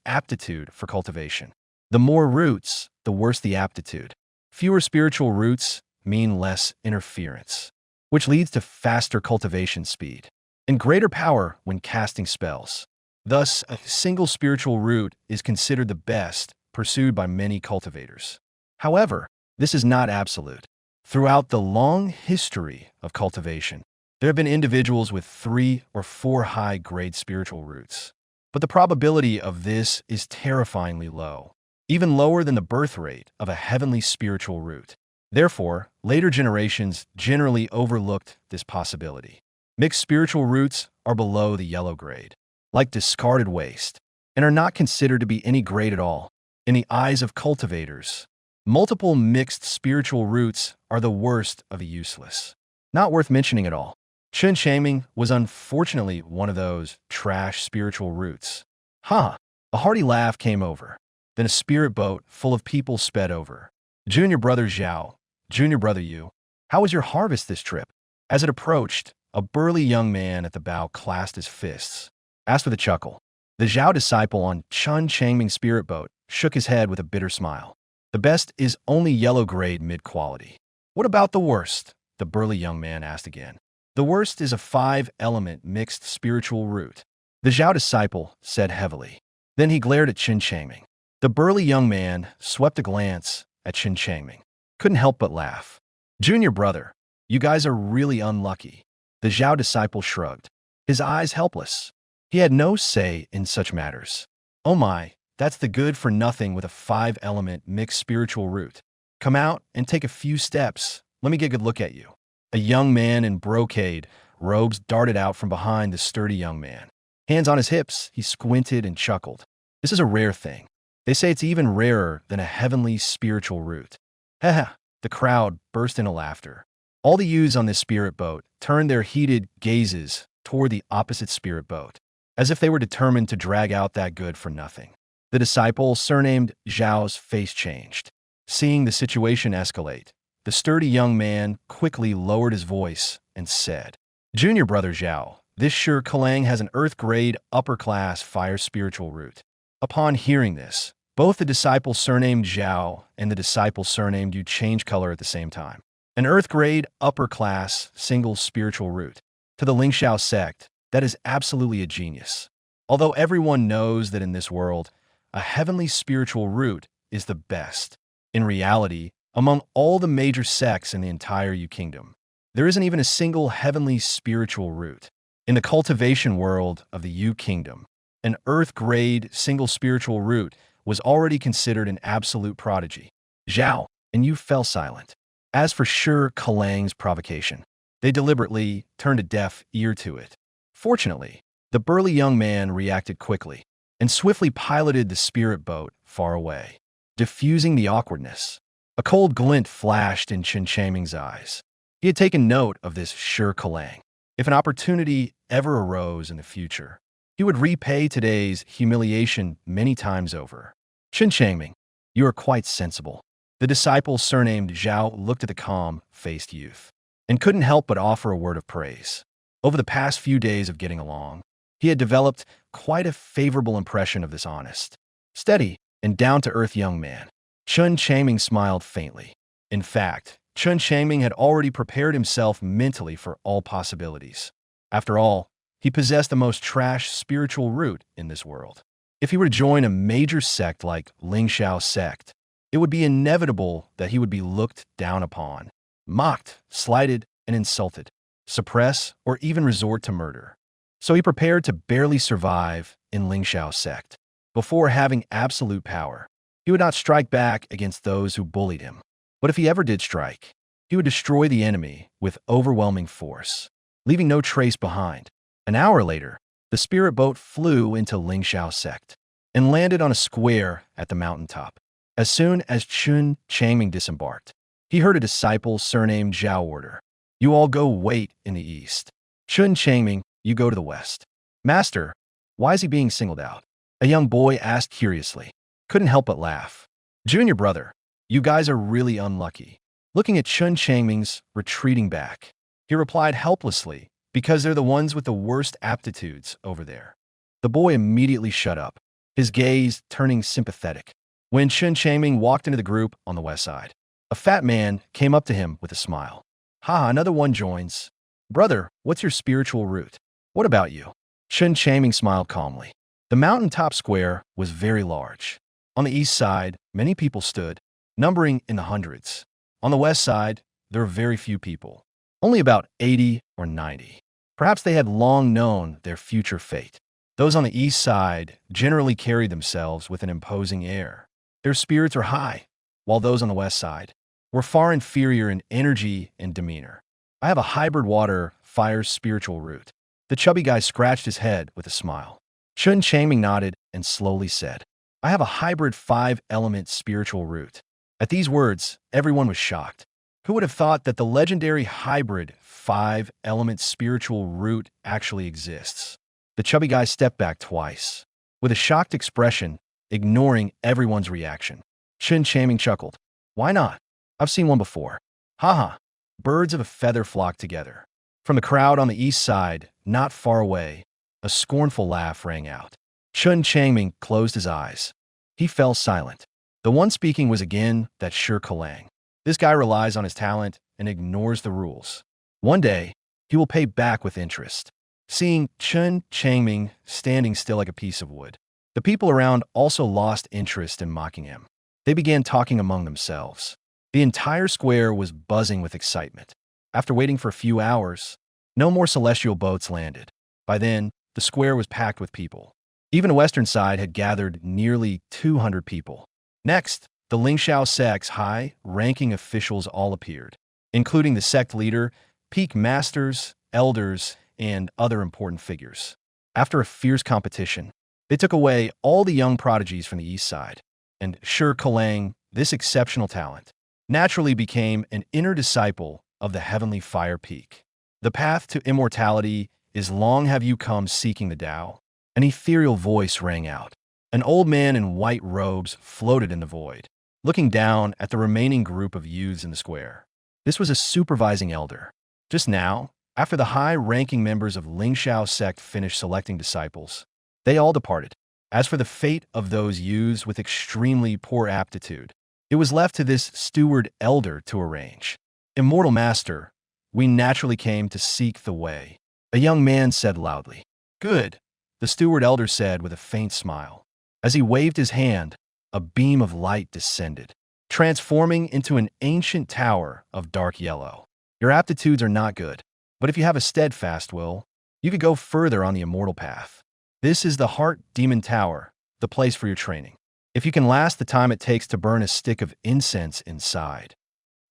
aptitude for cultivation. The more roots, the worse the aptitude. Fewer spiritual roots mean less interference, which leads to faster cultivation speed and greater power when casting spells. Thus, a single spiritual root is considered the best, pursued by many cultivators. However, this is not absolute. Throughout the long history of cultivation, there have been individuals with 3 or 4 high-grade spiritual roots. But the probability of this is terrifyingly low, even lower than the birth rate of a heavenly spiritual root. Therefore, later generations generally overlooked this possibility. Mixed spiritual roots are below the yellow grade, like discarded waste, and are not considered to be any grade at all in the eyes of cultivators. Multiple mixed spiritual roots are the worst of the useless. Not worth mentioning at all. Chen Changming was unfortunately one of those trash spiritual roots. Ha! A hearty laugh came over. Then a spirit boat full of people sped over. Junior brother Zhao, junior brother Yu, how was your harvest this trip? As it approached, a burly young man at the bow clasped his fists, asked with a chuckle. The Zhao disciple on Chen Changming's spirit boat shook his head with a bitter smile. The best is only yellow grade mid-quality. What about the worst? The burly young man asked again. The worst is a 5-element mixed spiritual root, the Zhao disciple said heavily. Then he glared at Chen Changming. The burly young man swept a glance at Chen Changming. Couldn't help but laugh. Junior brother, you guys are really unlucky. The Zhao disciple shrugged, his eyes helpless. He had no say in such matters. Oh my, that's the good for nothing with a 5-element mixed spiritual root. Come out and take a few steps. Let me get a good look at you. A young man in brocade robes darted out from behind the sturdy young man. Hands on his hips, he squinted and chuckled. This is a rare thing. They say it's even rarer than a heavenly spiritual root. Haha, the crowd burst into laughter. All the youths on this spirit boat turned their heated gazes toward the opposite spirit boat, as if they were determined to drag out that good for nothing. The disciple, surnamed Zhao's face changed. Seeing the situation escalate, the sturdy young man quickly lowered his voice and said, Junior brother Zhao, this sure Kalang has an earth-grade, upper-class fire spiritual root. Upon hearing this, both the disciple surnamed Zhao and the disciple surnamed Yu changed color at the same time. An earth-grade, upper-class, single spiritual root. To the Lingxiao sect, that is absolutely a genius. Although everyone knows that in this world, a heavenly spiritual root is the best. In reality, among all the major sects in the entire Yu kingdom, there isn't even a single heavenly spiritual root. In the cultivation world of the Yu kingdom, an earth-grade single spiritual root was already considered an absolute prodigy. Zhao and Yu fell silent. As for sure Kalang's provocation, they deliberately turned a deaf ear to it. Fortunately, the burly young man reacted quickly and swiftly piloted the spirit boat far away, diffusing the awkwardness. A cold glint flashed in Chen Changming's eyes. He had taken note of this sure Kalang. If an opportunity ever arose in the future, he would repay today's humiliation many times over. Chen Changming, you are quite sensible. The disciple surnamed Zhao looked at the calm-faced youth and couldn't help but offer a word of praise. Over the past few days of getting along, he had developed quite a favorable impression of this honest, steady, and down-to-earth young man. Chen Changming smiled faintly. In fact, Chen Changming had already prepared himself mentally for all possibilities. After all, he possessed the most trash spiritual root in this world. If he were to join a major sect like Lingxiao sect, it would be inevitable that he would be looked down upon, mocked, slighted, and insulted, suppress, or even resort to murder. So he prepared to barely survive in Ling Xiao's sect. Before having absolute power, he would not strike back against those who bullied him. But if he ever did strike, he would destroy the enemy with overwhelming force, leaving no trace behind. An hour later, the spirit boat flew into Ling Xiao's sect and landed on a square at the mountaintop. As soon as Chen Changming disembarked, he heard a disciple surnamed Zhao order, "You all go wait in the east. Chen Changming, you go to the west." "Master, why is he being singled out?" a young boy asked curiously. Couldn't help but laugh. "Junior brother, you guys are really unlucky." Looking at Chen Changming's retreating back, he replied helplessly, "Because they're the ones with the worst aptitudes over there." The boy immediately shut up, his gaze turning sympathetic. When Chen Changming walked into the group on the west side, a fat man came up to him with a smile. "Ha, another one joins. Brother, what's your spiritual root? What about you?" Chen Changming smiled calmly. The mountaintop square was very large. On the east side, many people stood, numbering in the hundreds. On the west side, there were very few people, only about 80 or 90. Perhaps they had long known their future fate. Those on the east side generally carried themselves with an imposing air. Their spirits were high, while those on the west side were far inferior in energy and demeanor. "I have a hybrid water-fire spiritual root." The chubby guy scratched his head with a smile. Chen Changming nodded and slowly said, "I have a hybrid 5-element spiritual root." At these words, everyone was shocked. Who would have thought that the legendary hybrid 5-element spiritual root actually exists? The chubby guy stepped back twice, with a shocked expression, ignoring everyone's reaction. Chen Changming chuckled. "Why not? I've seen one before." "Haha." Birds of a feather flocked together. From the crowd on the east side, not far away, a scornful laugh rang out. Chen Changming closed his eyes. He fell silent. The one speaking was again that sure Kalang. This guy relies on his talent and ignores the rules. One day, he will pay back with interest. Seeing Chen Changming standing still like a piece of wood, the people around also lost interest in mocking him. They began talking among themselves. The entire square was buzzing with excitement. After waiting for a few hours, no more celestial boats landed. By then, the square was packed with people. Even the western side had gathered nearly 200 people. Next, the Ling Xiao sect's high-ranking officials all appeared, including the sect leader, peak masters, elders, and other important figures. After a fierce competition, they took away all the young prodigies from the east side, and Shi Kalang, this exceptional talent, naturally became an inner disciple of the heavenly fire peak. "The path to immortality is long have you come seeking the Tao?" An ethereal voice rang out. An old man in white robes floated in the void, looking down at the remaining group of youths in the square. This was a supervising elder. Just now, after the high-ranking members of Ling Xiao sect finished selecting disciples, they all departed. As for the fate of those youths with extremely poor aptitude, it was left to this steward elder to arrange. "Immortal master, we naturally came to seek the way," a young man said loudly. "Good," the steward elder said with a faint smile. As he waved his hand, a beam of light descended, transforming into an ancient tower of dark yellow. "Your aptitudes are not good, but if you have a steadfast will, you could go further on the immortal path. This is the Heart Demon Tower, the place for your training. If you can last the time it takes to burn a stick of incense inside,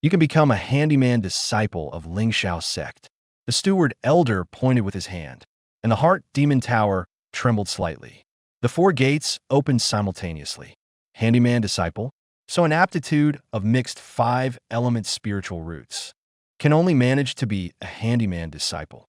you can become a handyman disciple of Ling Xiao sect." The steward elder pointed with his hand, and the Heart Demon Tower trembled slightly. The 4 gates opened simultaneously. Handyman disciple, so an aptitude of mixed 5-element spiritual roots, can only manage to be a handyman disciple.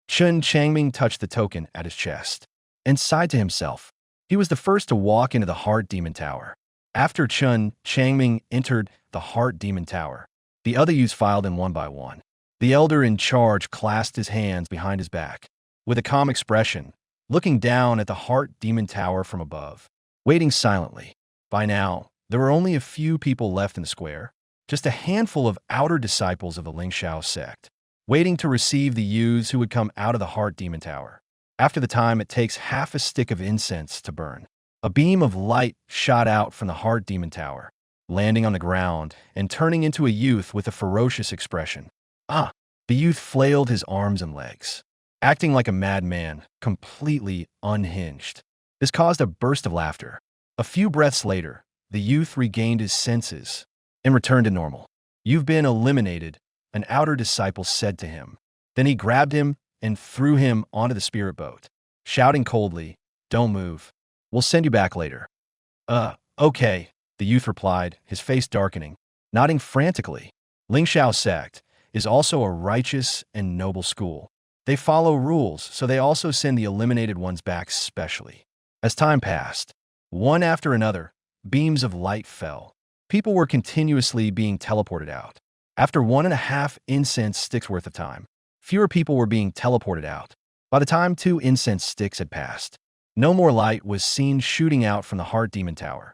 Chen Changming touched the token at his chest and sighed to himself. He was the first to walk into the Heart Demon Tower. After Chen Changming entered the Heart Demon Tower, the other youths filed in one by one. The elder in charge clasped his hands behind his back, with a calm expression, looking down at the Heart Demon Tower from above, waiting silently. By now, there were only a few people left in the square, just a handful of outer disciples of the Ling Xiao sect, waiting to receive the youths who would come out of the Heart Demon Tower. After the time it takes half a stick of incense to burn, a beam of light shot out from the Heart Demon Tower, landing on the ground and turning into a youth with a ferocious expression. "Ah!" The youth flailed his arms and legs. acting like a madman, completely unhinged. This caused a burst of laughter. A few breaths later, the youth regained his senses and returned to normal. "You've been eliminated," an outer disciple said to him. Then he grabbed him and threw him onto the spirit boat, shouting coldly, "Don't move. We'll send you back later." Okay, the youth replied, his face darkening, nodding frantically. Lingxiao sect is also a righteous and noble school. They follow rules, so they also send the eliminated ones back specially. As time passed, one after another, beams of light fell. People were continuously being teleported out. After 1.5 incense sticks worth of time, fewer people were being teleported out. By the time 2 incense sticks had passed, no more light was seen shooting out from the Heart Demon Tower.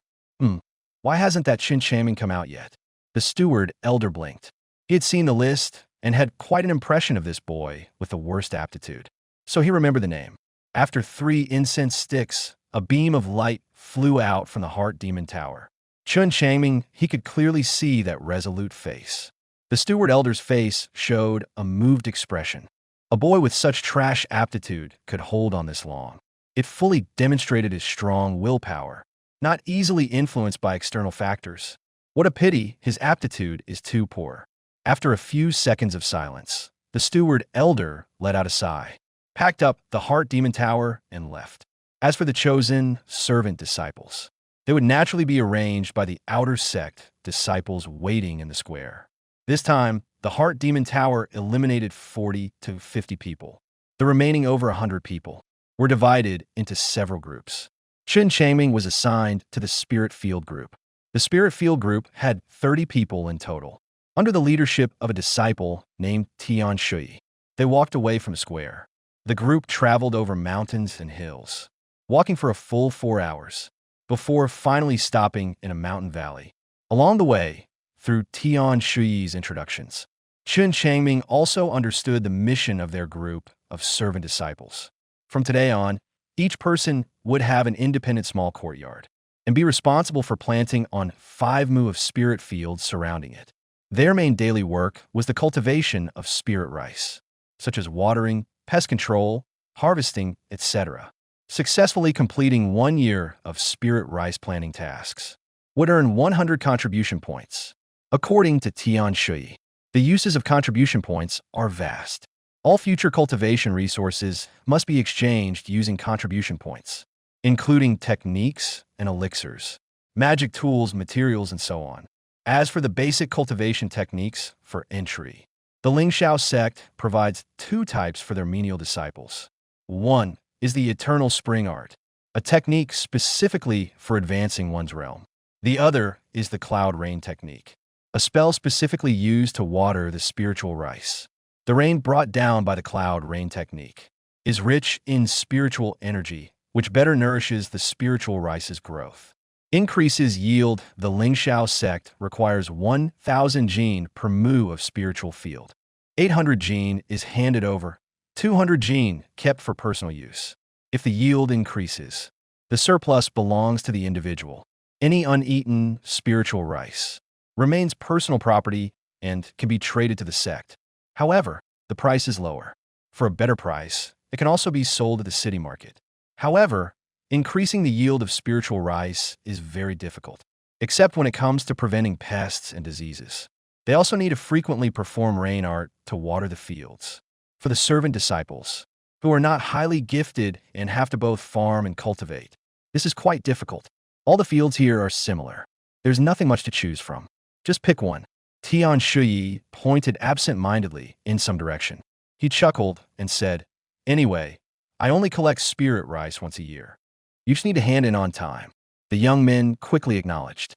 Why hasn't that Chen Changming come out yet? The steward elder blinked. He had seen the list and had quite an impression of this boy with the worst aptitude. So he remembered the name. After 3 incense sticks, a beam of light flew out from the Heart Demon Tower. Chen Changming, he could clearly see that resolute face. The steward elder's face showed a moved expression. A boy with such trash aptitude could hold on this long. It fully demonstrated his strong willpower, not easily influenced by external factors. What a pity his aptitude is too poor. After a few seconds of silence, the steward elder let out a sigh, packed up the Heart Demon Tower, and left. As for the chosen servant disciples, they would naturally be arranged by the outer sect disciples waiting in the square. This time, the Heart Demon Tower eliminated 40 to 50 people. The remaining over 100 people were divided into several groups. Chen Changming was assigned to the Spirit Field Group. The Spirit Field Group had 30 people in total. Under the leadership of a disciple named Tian Shui, they walked away from the square. The group traveled over mountains and hills, walking for a full 4 hours, before finally stopping in a mountain valley. Along the way, through Tian Shui's introductions, Chen Changming also understood the mission of their group of servant disciples. From today on, each person would have an independent small courtyard and be responsible for planting on 5 mu of spirit fields surrounding it. Their main daily work was the cultivation of spirit rice, such as watering, pest control, harvesting, etc. Successfully completing 1 year of spirit rice planting tasks would earn 100 contribution points. According to Tian Shui, the uses of contribution points are vast. All future cultivation resources must be exchanged using contribution points, including techniques and elixirs, magic tools, materials, and so on. As for the basic cultivation techniques for entry, the Lingxiao sect provides 2 types for their menial disciples. One is the Eternal Spring Art, a technique specifically for advancing one's realm. The other is the Cloud Rain technique, a spell specifically used to water the spiritual rice. The rain brought down by the Cloud Rain technique is rich in spiritual energy, which better nourishes the spiritual rice's growth. Increases yield. The Lingxiao sect requires 1,000 gene per mu of spiritual field. 800 gene is handed over, 200 gene kept for personal use. If the yield increases, the surplus belongs to the individual. Any uneaten spiritual rice remains personal property and can be traded to the sect. However, the price is lower. For a better price, it can also be sold at the city market. However, increasing the yield of spiritual rice is very difficult, except when it comes to preventing pests and diseases. They also need to frequently perform rain art to water the fields. For the servant disciples, who are not highly gifted and have to both farm and cultivate, this is quite difficult. All the fields here are similar. There's nothing much to choose from. Just pick one. Tian Shui pointed absent-mindedly in some direction. He chuckled and said, "Anyway, I only collect spirit rice once a year. You just need to hand in on time." The young men quickly acknowledged.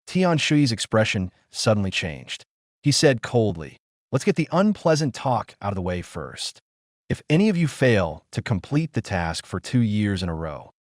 Tian Shui's expression suddenly changed. He said coldly, "Let's get the unpleasant talk out of the way first. If any of you fail to complete the task for 2 years in a row,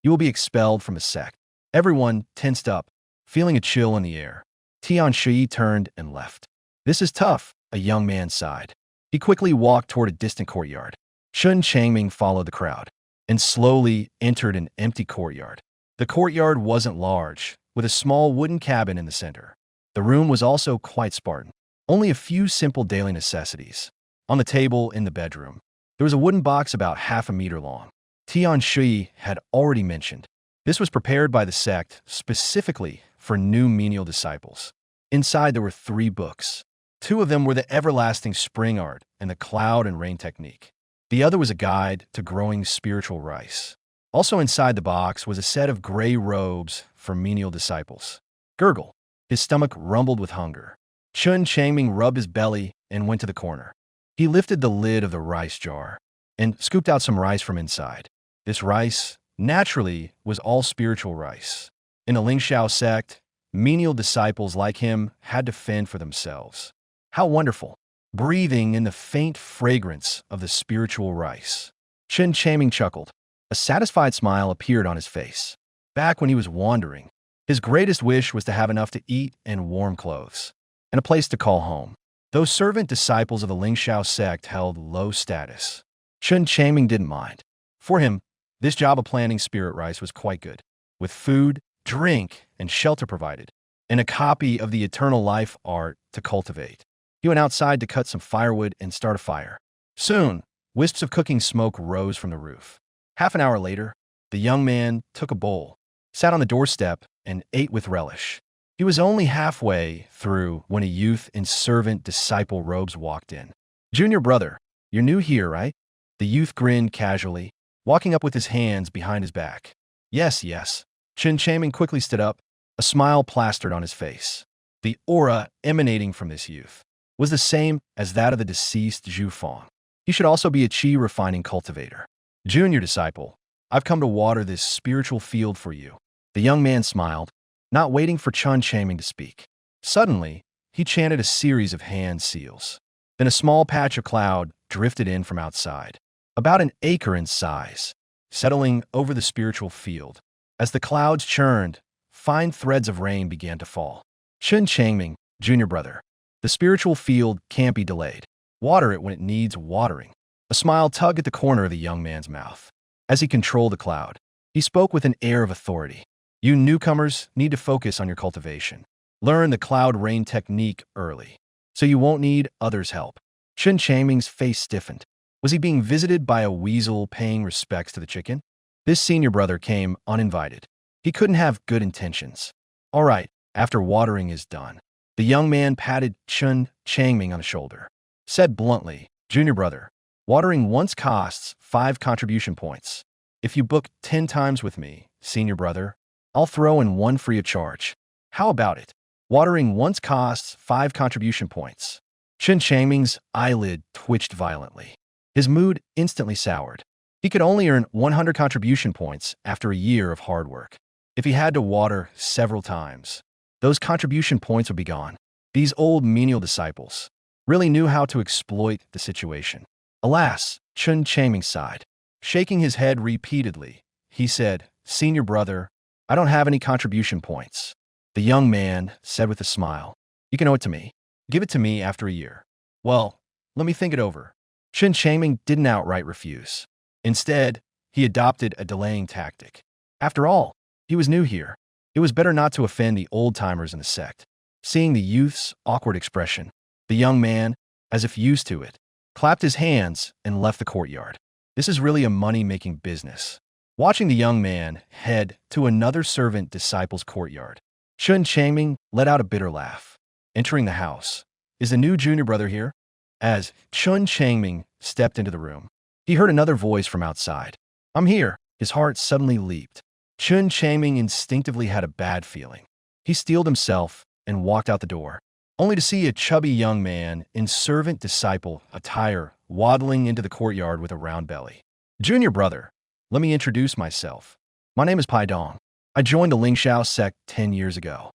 you will be expelled from the sect." Everyone tensed up, feeling a chill in the air. Tian Shui turned and left. "This is tough," a young man sighed. He quickly walked toward a distant courtyard. Chen Changming followed the crowd and slowly entered an empty courtyard. The courtyard wasn't large, with a small wooden cabin in the center. The room was also quite Spartan. Only a few simple daily necessities on the table in the bedroom. There was a wooden box about half a meter long. Tian Shui had already mentioned. This was prepared by the sect specifically for new menial disciples. Inside there were 3 books. 2 of them were the everlasting spring art and the cloud and rain technique. The other was a guide to growing spiritual rice. Also inside the box was a set of gray robes for menial disciples. Gurgle. His stomach rumbled with hunger. Chen Changming rubbed his belly and went to the corner. He lifted the lid of the rice jar and scooped out some rice from inside. This rice, naturally, was all spiritual rice. In the Lingxiao sect, menial disciples like him had to fend for themselves. How wonderful! Breathing in the faint fragrance of the spiritual rice. Chen Changming chuckled. A satisfied smile appeared on his face. Back when he was wandering, his greatest wish was to have enough to eat and warm clothes, and a place to call home. Those servant disciples of the Lingxiao sect held low status. Chen Changming didn't mind. For him, this job of planting spirit rice was quite good, with food, drink, and shelter provided, and a copy of the eternal life art to cultivate. He went outside to cut some firewood and start a fire. Soon, wisps of cooking smoke rose from the roof. Half an hour later, the young man took a bowl, sat on the doorstep, and ate with relish. He was only halfway through when a youth in servant disciple robes walked in. "Junior brother, you're new here, right?" The youth grinned casually, walking up with his hands behind his back. Yes. Chen Changming quickly stood up, a smile plastered on his face. The aura emanating from this youth was the same as that of the deceased Zhu Feng. He should also be a qi refining cultivator. "Junior disciple, I've come to water this spiritual field for you." The young man smiled, not waiting for Chen Changming to speak. Suddenly, he chanted a series of hand seals. Then a small patch of cloud drifted in from outside, about an acre in size, settling over the spiritual field. As the clouds churned, fine threads of rain began to fall. "Chen Changming, junior brother, the spiritual field can't be delayed. Water it when it needs watering." A smile tugged at the corner of the young man's mouth. As he controlled the cloud, he spoke with an air of authority. "You newcomers need to focus on your cultivation. Learn the cloud rain technique early, so you won't need others' help." Chen Changming's face stiffened. Was he being visited by a weasel paying respects to the chicken? This senior brother came uninvited. He couldn't have good intentions. "All right, after watering is done." The young man patted Chen Changming on the shoulder, said bluntly, "Junior brother, watering once costs 5 contribution points. If you book 10 times with me, senior brother, I'll throw in 1 free of charge. How about it? Watering once costs 5 contribution points." Chen Changming's eyelid twitched violently. His mood instantly soured. He could only earn 100 contribution points after a year of hard work. If he had to water several times, those contribution points would be gone. These old menial disciples really knew how to exploit the situation. Alas, Chen Changming sighed. Shaking his head repeatedly, he said, "Senior brother, I don't have any contribution points." The young man said with a smile, "You can owe it to me. Give it to me after a year." "Well, let me think it over." Chen Changming didn't outright refuse. Instead, he adopted a delaying tactic. After all, he was new here. It was better not to offend the old-timers in the sect. Seeing the youth's awkward expression, the young man, as if used to it, clapped his hands and left the courtyard. This is really a money-making business. Watching the young man head to another servant disciple's courtyard, Chen Changming let out a bitter laugh. Entering the house, "Is the new junior brother here?" As Chen Changming stepped into the room, he heard another voice from outside. "I'm here." His heart suddenly leaped. Chen Changming instinctively had a bad feeling. He steeled himself and walked out the door, only to see a chubby young man in servant disciple attire waddling into the courtyard with a round belly. "Junior brother, let me introduce myself. My name is Pai Dong. I joined the Lingxiao sect 10 years ago.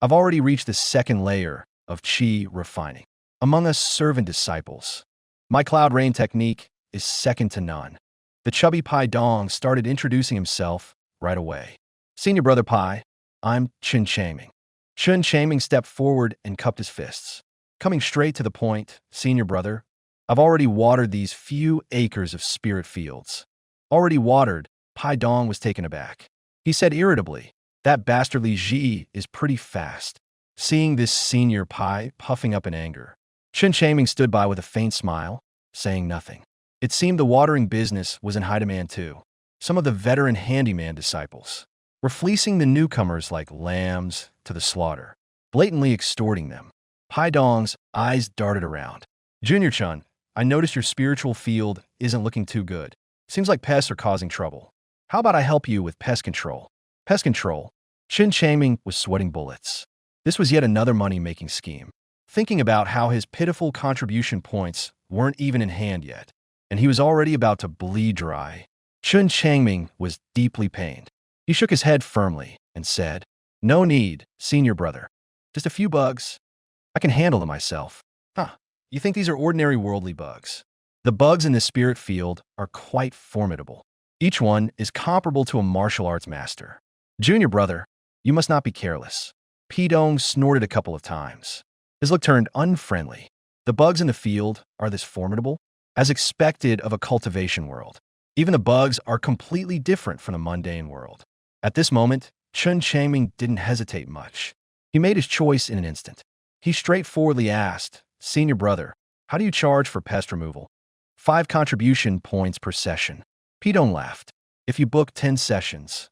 I've already reached the 2nd layer of qi refining among us servant disciples. My cloud rain technique is second to none." The chubby Pai Dong started introducing himself right away. "Senior brother Pai, I'm Chen Changming." Chen Changming stepped forward and cupped his fists. "Coming straight to the point, senior brother, I've already watered these few acres of spirit fields." "Already watered?" Pai Dong was taken aback. He said irritably, "That bastardly Ji is pretty fast." Seeing this senior Pai puffing up in anger, Chen Changming stood by with a faint smile, saying nothing. It seemed the watering business was in high demand too. Some of the veteran handyman disciples were fleecing the newcomers like lambs to the slaughter, blatantly extorting them. Pai Dong's eyes darted around. Junior Chun, I notice your spiritual field isn't looking too good. Seems like pests are causing trouble. How about I help you with pest control? Pest control? Chen Changming was sweating bullets. This was yet another money-making scheme. Thinking about how his pitiful contribution points weren't even in hand yet, and he was already about to bleed dry. Chen Changming was deeply pained. He shook his head firmly and said, No need, senior brother. Just a few bugs. I can handle them myself. Huh, you think these are ordinary worldly bugs? The bugs in this spirit field are quite formidable. Each one is comparable to a martial arts master. Junior brother, you must not be careless. Pidong snorted a couple of times. His look turned unfriendly. The bugs in the field are this formidable? As expected of a cultivation world. Even the bugs are completely different from the mundane world. At this moment, Chen Changming didn't hesitate much. He made his choice in an instant. He straightforwardly asked, Senior brother, how do you charge for pest removal? 5 contribution points per session. Pidong laughed. If you book 10 sessions,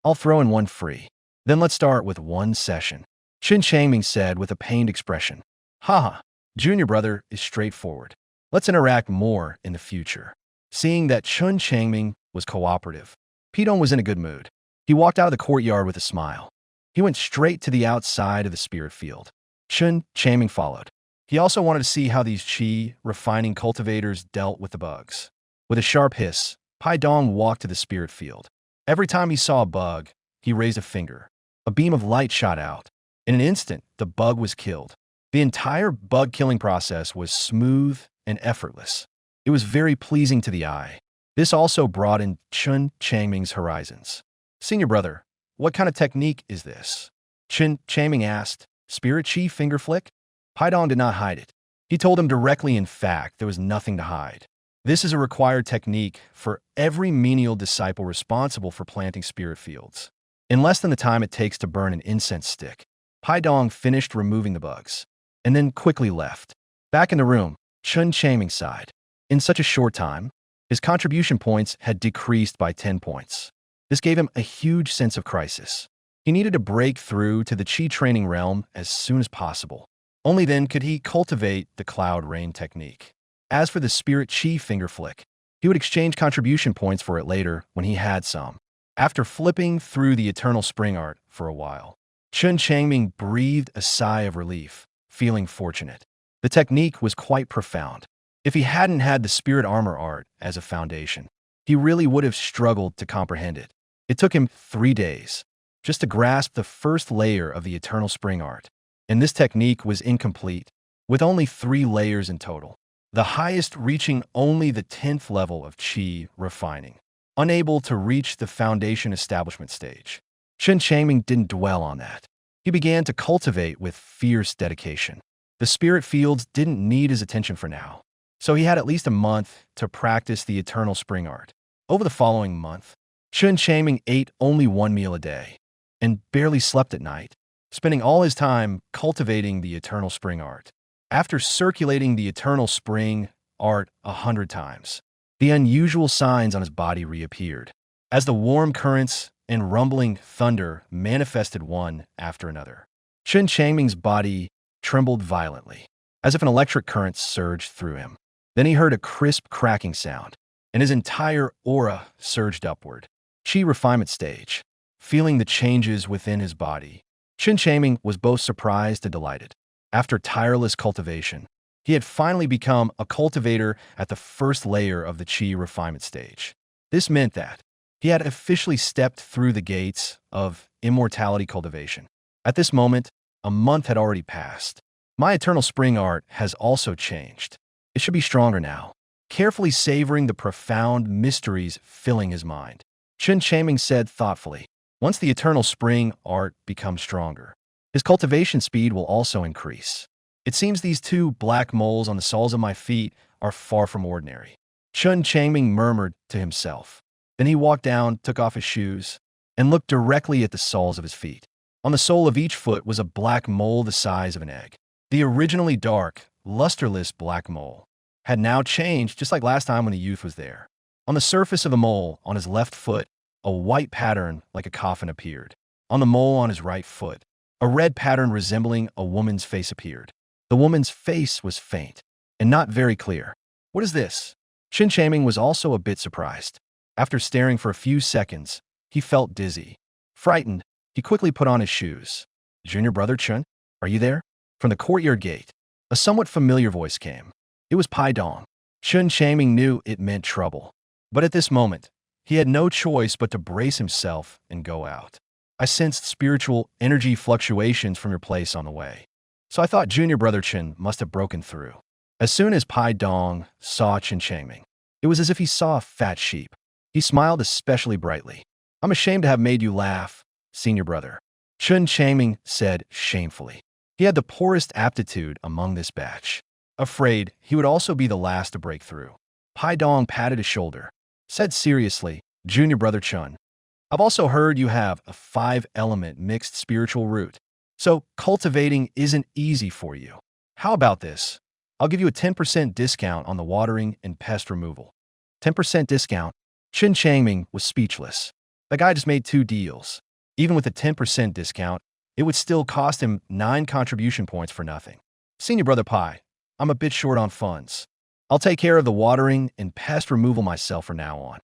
I'll throw in 1 free. Then let's start with 1 session. Chen Changming said with a pained expression. Haha, junior brother is straightforward. Let's interact more in the future. Seeing that Chen Changming was cooperative, Pidong was in a good mood. He walked out of the courtyard with a smile. He went straight to the outside of the spirit field. Chen Changming followed. He also wanted to see how these qi refining cultivators dealt with the bugs. With a sharp hiss, Pai Dong walked to the spirit field. Every time he saw a bug, he raised a finger. A beam of light shot out. In an instant, the bug was killed. The entire bug-killing process was smooth and effortless. It was very pleasing to the eye. This also broadened Chen Changming's horizons. Senior brother, what kind of technique is this? Chen Changming asked. Spirit Chi finger flick? Pai Dong did not hide it. He told him directly, in fact, there was nothing to hide. This is a required technique for every menial disciple responsible for planting spirit fields. In less than the time it takes to burn an incense stick, Pai Dong finished removing the bugs, and then quickly left. Back in the room, Chen Changming sighed. In such a short time, his contribution points had decreased by 10 points. This gave him a huge sense of crisis. He needed to break through to the Qi training realm as soon as possible. Only then could he cultivate the cloud rain technique. As for the spirit Qi finger flick, he would exchange contribution points for it later when he had some. After flipping through the eternal spring art for a while, Chen Changming breathed a sigh of relief, feeling fortunate. The technique was quite profound. If he hadn't had the spirit armor art as a foundation, he really would have struggled to comprehend it. It took him 3 days just to grasp the first layer of the eternal spring art, and this technique was incomplete, with only 3 layers in total, the highest reaching only the 10th level of Qi refining, unable to reach the foundation establishment stage. Chen Changming didn't dwell on that. He began to cultivate with fierce dedication. The spirit fields didn't need his attention for now, so he had at least a month to practice the eternal spring art. Over the following month, Chen Changming ate only 1 meal a day and barely slept at night, spending all his time cultivating the eternal spring art. After circulating the eternal spring art 100 times, the unusual signs on his body reappeared, as the warm currents and rumbling thunder manifested one after another. Chen Changming's body trembled violently, as if an electric current surged through him. Then he heard a crisp cracking sound, and his entire aura surged upward. Qi refinement stage. Feeling the changes within his body, Chen Changming was both surprised and delighted. After tireless cultivation, he had finally become a cultivator at the first layer of the Qi refinement stage. This meant that he had officially stepped through the gates of immortality cultivation. At this moment, a month had already passed. My eternal spring art has also changed. It should be stronger now. Carefully savoring the profound mysteries filling his mind, Chen Changming said thoughtfully, once the eternal spring art becomes stronger, his cultivation speed will also increase. It seems these 2 black moles on the soles of my feet are far from ordinary. Chen Changming murmured to himself. Then he walked down, took off his shoes, and looked directly at the soles of his feet. On the sole of each foot was a black mole the size of an egg. The originally dark, lusterless black mole had now changed just like last time when the youth was there. On the surface of the mole on his left foot, a white pattern like a coffin appeared. On the mole on his right foot, a red pattern resembling a woman's face appeared. The woman's face was faint and not very clear. What is this? Chen Changming was also a bit surprised. After staring for a few seconds, he felt dizzy. Frightened, he quickly put on his shoes. Junior brother Chen, are you there? From the courtyard gate, a somewhat familiar voice came. It was Pai Dong. Chen Changming knew it meant trouble. But at this moment, he had no choice but to brace himself and go out. I sensed spiritual energy fluctuations from your place on the way. So I thought junior brother Chen must have broken through. As soon as Pai Dong saw Chen Changming, it was as if he saw a fat sheep. He smiled especially brightly. I'm ashamed to have made you laugh, senior brother. Chen Changming said shamefully. He had the poorest aptitude among this batch. Afraid he would also be the last to break through. Pai Dong patted his shoulder, said seriously, junior brother Chen, I've also heard you have a 5-element mixed spiritual root, so cultivating isn't easy for you. How about this? I'll give you a 10% discount on the watering and pest removal. 10% discount? Chen Changming was speechless. The guy just made 2 deals. Even with a 10% discount, it would still cost him 9 contribution points for nothing. Senior brother Pai, I'm a bit short on funds. I'll take care of the watering and pest removal myself from now on.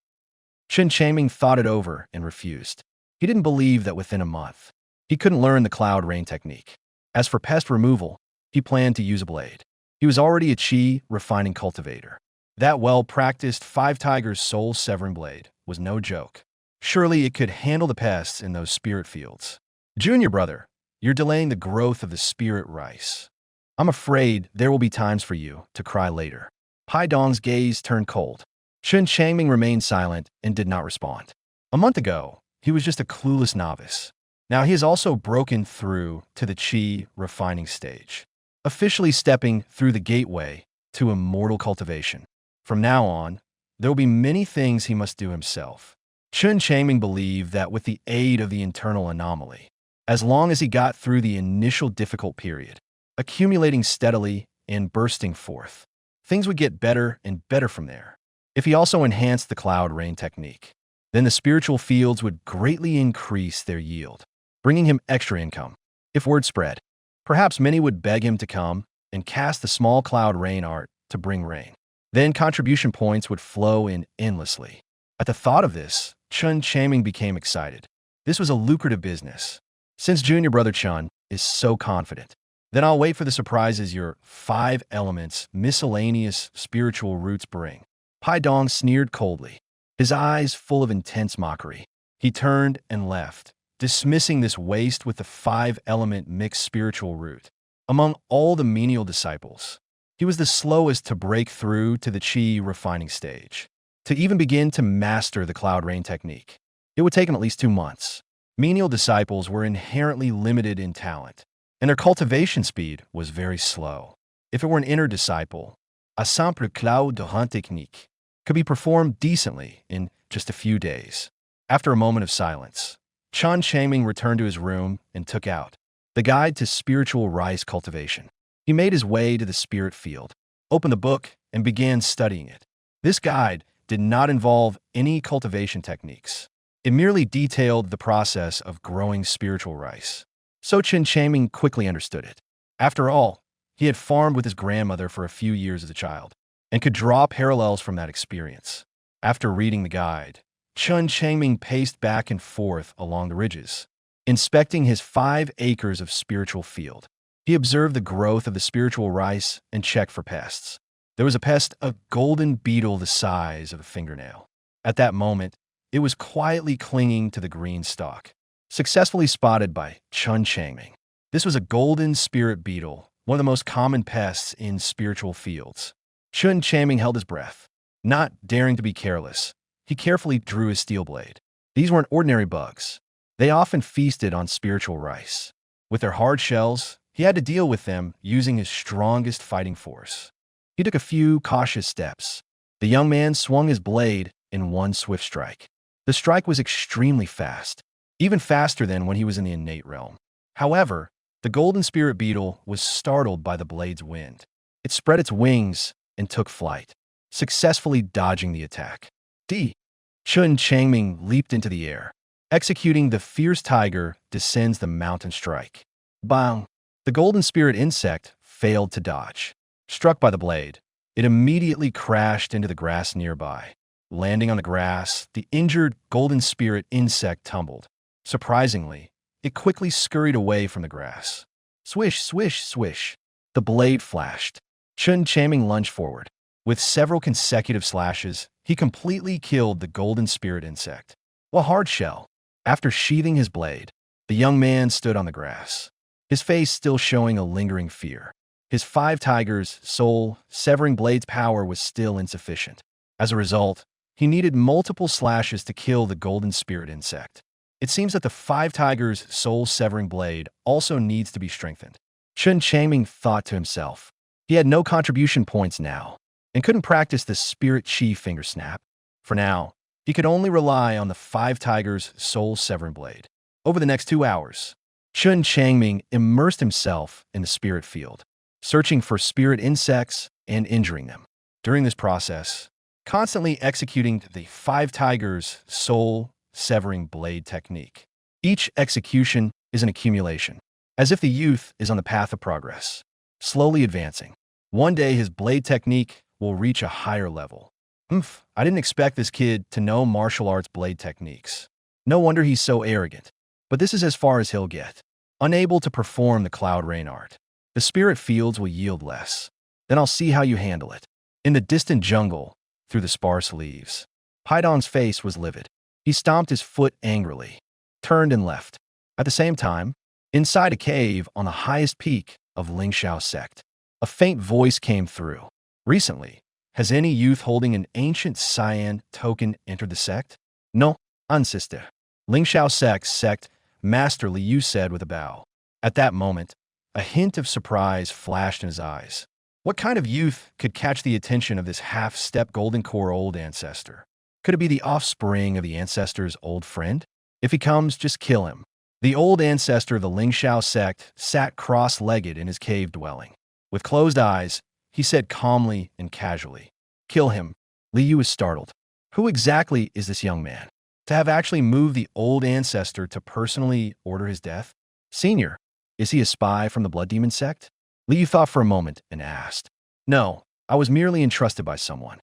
Chen Changming thought it over and refused. He didn't believe that within a month, he couldn't learn the cloud rain technique. As for pest removal, he planned to use a blade. He was already a chi refining cultivator. That well-practiced 5 tigers soul-severing blade was no joke. Surely it could handle the pests in those spirit fields. Junior brother, you're delaying the growth of the spirit rice. I'm afraid there will be times for you to cry later. Pai Dong's gaze turned cold. Chen Changming remained silent and did not respond. A month ago, he was just a clueless novice. Now he has also broken through to the chi refining stage, officially stepping through the gateway to immortal cultivation. From now on, there will be many things he must do himself. Chen Changming believed that with the aid of the internal anomaly, as long as he got through the initial difficult period, accumulating steadily and bursting forth, things would get better and better from there. If he also enhanced the cloud rain technique, then the spiritual fields would greatly increase their yield, bringing him extra income. If word spread, perhaps many would beg him to come and cast the small cloud rain art to bring rain. Then contribution points would flow in endlessly. At the thought of this, Chen Changming became excited. This was a lucrative business. Since junior brother Chen is so confident, then I'll wait for the surprises your 5 elements miscellaneous spiritual roots bring. Pai Dong sneered coldly, his eyes full of intense mockery. He turned and left, dismissing this waste with the 5-element mixed spiritual root. Among all the menial disciples, he was the slowest to break through to the chi refining stage. To even begin to master the cloud rain technique, it would take him at least 2 months. Menial disciples were inherently limited in talent, and their cultivation speed was very slow. If it were an inner disciple, a simple cloud de rain technique could be performed decently in just a few days. After a moment of silence, Chen Changming returned to his room and took out the guide to spiritual rice cultivation. He made his way to the spirit field, opened the book, and began studying it. This guide did not involve any cultivation techniques. It merely detailed the process of growing spiritual rice. So Chen Changming quickly understood it. After all, he had farmed with his grandmother for a few years as a child, and could draw parallels from that experience. After reading the guide, Chen Changming paced back and forth along the ridges, inspecting his 5 acres of spiritual field. He observed the growth of the spiritual rice and checked for pests. There was a pest, a golden beetle the size of a fingernail. At that moment, it was quietly clinging to the green stalk, successfully spotted by Chen Changming. This was a golden spirit beetle, one of the most common pests in spiritual fields. Chen Changming held his breath. Not daring to be careless, he carefully drew his steel blade. These weren't ordinary bugs. They often feasted on spiritual rice. With their hard shells, he had to deal with them using his strongest fighting force. He took a few cautious steps. The young man swung his blade in one swift strike. The strike was extremely fast, even faster than when he was in the innate realm. However, the golden spirit beetle was startled by the blade's wind. It spread its wings and took flight, successfully dodging the attack. Chen Changming leaped into the air. Executing the fierce tiger descends the mountain strike. Bang! The golden spirit insect failed to dodge. Struck by the blade, it immediately crashed into the grass nearby. Landing on the grass, the injured golden spirit insect tumbled. Surprisingly, it quickly scurried away from the grass. Swish, swish, swish. The blade flashed. Chen Changming lunged forward. With several consecutive slashes, he completely killed the golden spirit insect. A hard shell. After sheathing his blade, the young man stood on the grass, his face still showing a lingering fear. His 5 tigers' soul-severing blade's power was still insufficient. As a result, he needed multiple slashes to kill the golden spirit insect. It seems that the 5 tigers' soul-severing blade also needs to be strengthened. Chen Changming thought to himself. He had no contribution points now, and couldn't practice the spirit chi finger snap. For now, he could only rely on the 5 tigers' soul-severing blade. Over the next 2 hours, Chen Changming immersed himself in the spirit field, searching for spirit insects and injuring them. During this process, constantly executing the 5 tigers' soul-severing blade technique. Each execution is an accumulation, as if the youth is on the path of progress, slowly advancing. One day his blade technique will reach a higher level. I didn't expect this kid to know martial arts blade techniques. No wonder he's so arrogant. But this is as far as he'll get. Unable to perform the cloud rain art, the spirit fields will yield less. Then I'll see how you handle it. In the distant jungle, through the sparse leaves, Haidong's face was livid. He stomped his foot angrily, turned and left. At the same time, inside a cave on the highest peak of Lingxiao sect, a faint voice came through. Recently, has any youth holding an ancient cyan token entered the sect? No, sister. Lingxiao sect, Master Liu said with a bow. At that moment, a hint of surprise flashed in his eyes. What kind of youth could catch the attention of this half-step golden core old ancestor? Could it be the offspring of the ancestor's old friend? If he comes, just kill him. The old ancestor of the Lingxiao sect sat cross-legged in his cave dwelling. With closed eyes, he said calmly and casually, "Kill him." Liu was startled. Who exactly is this young man? To have actually moved the old ancestor to personally order his death? Senior, is he a spy from the Blood Demon sect? Liu thought for a moment and asked. No, I was merely entrusted by someone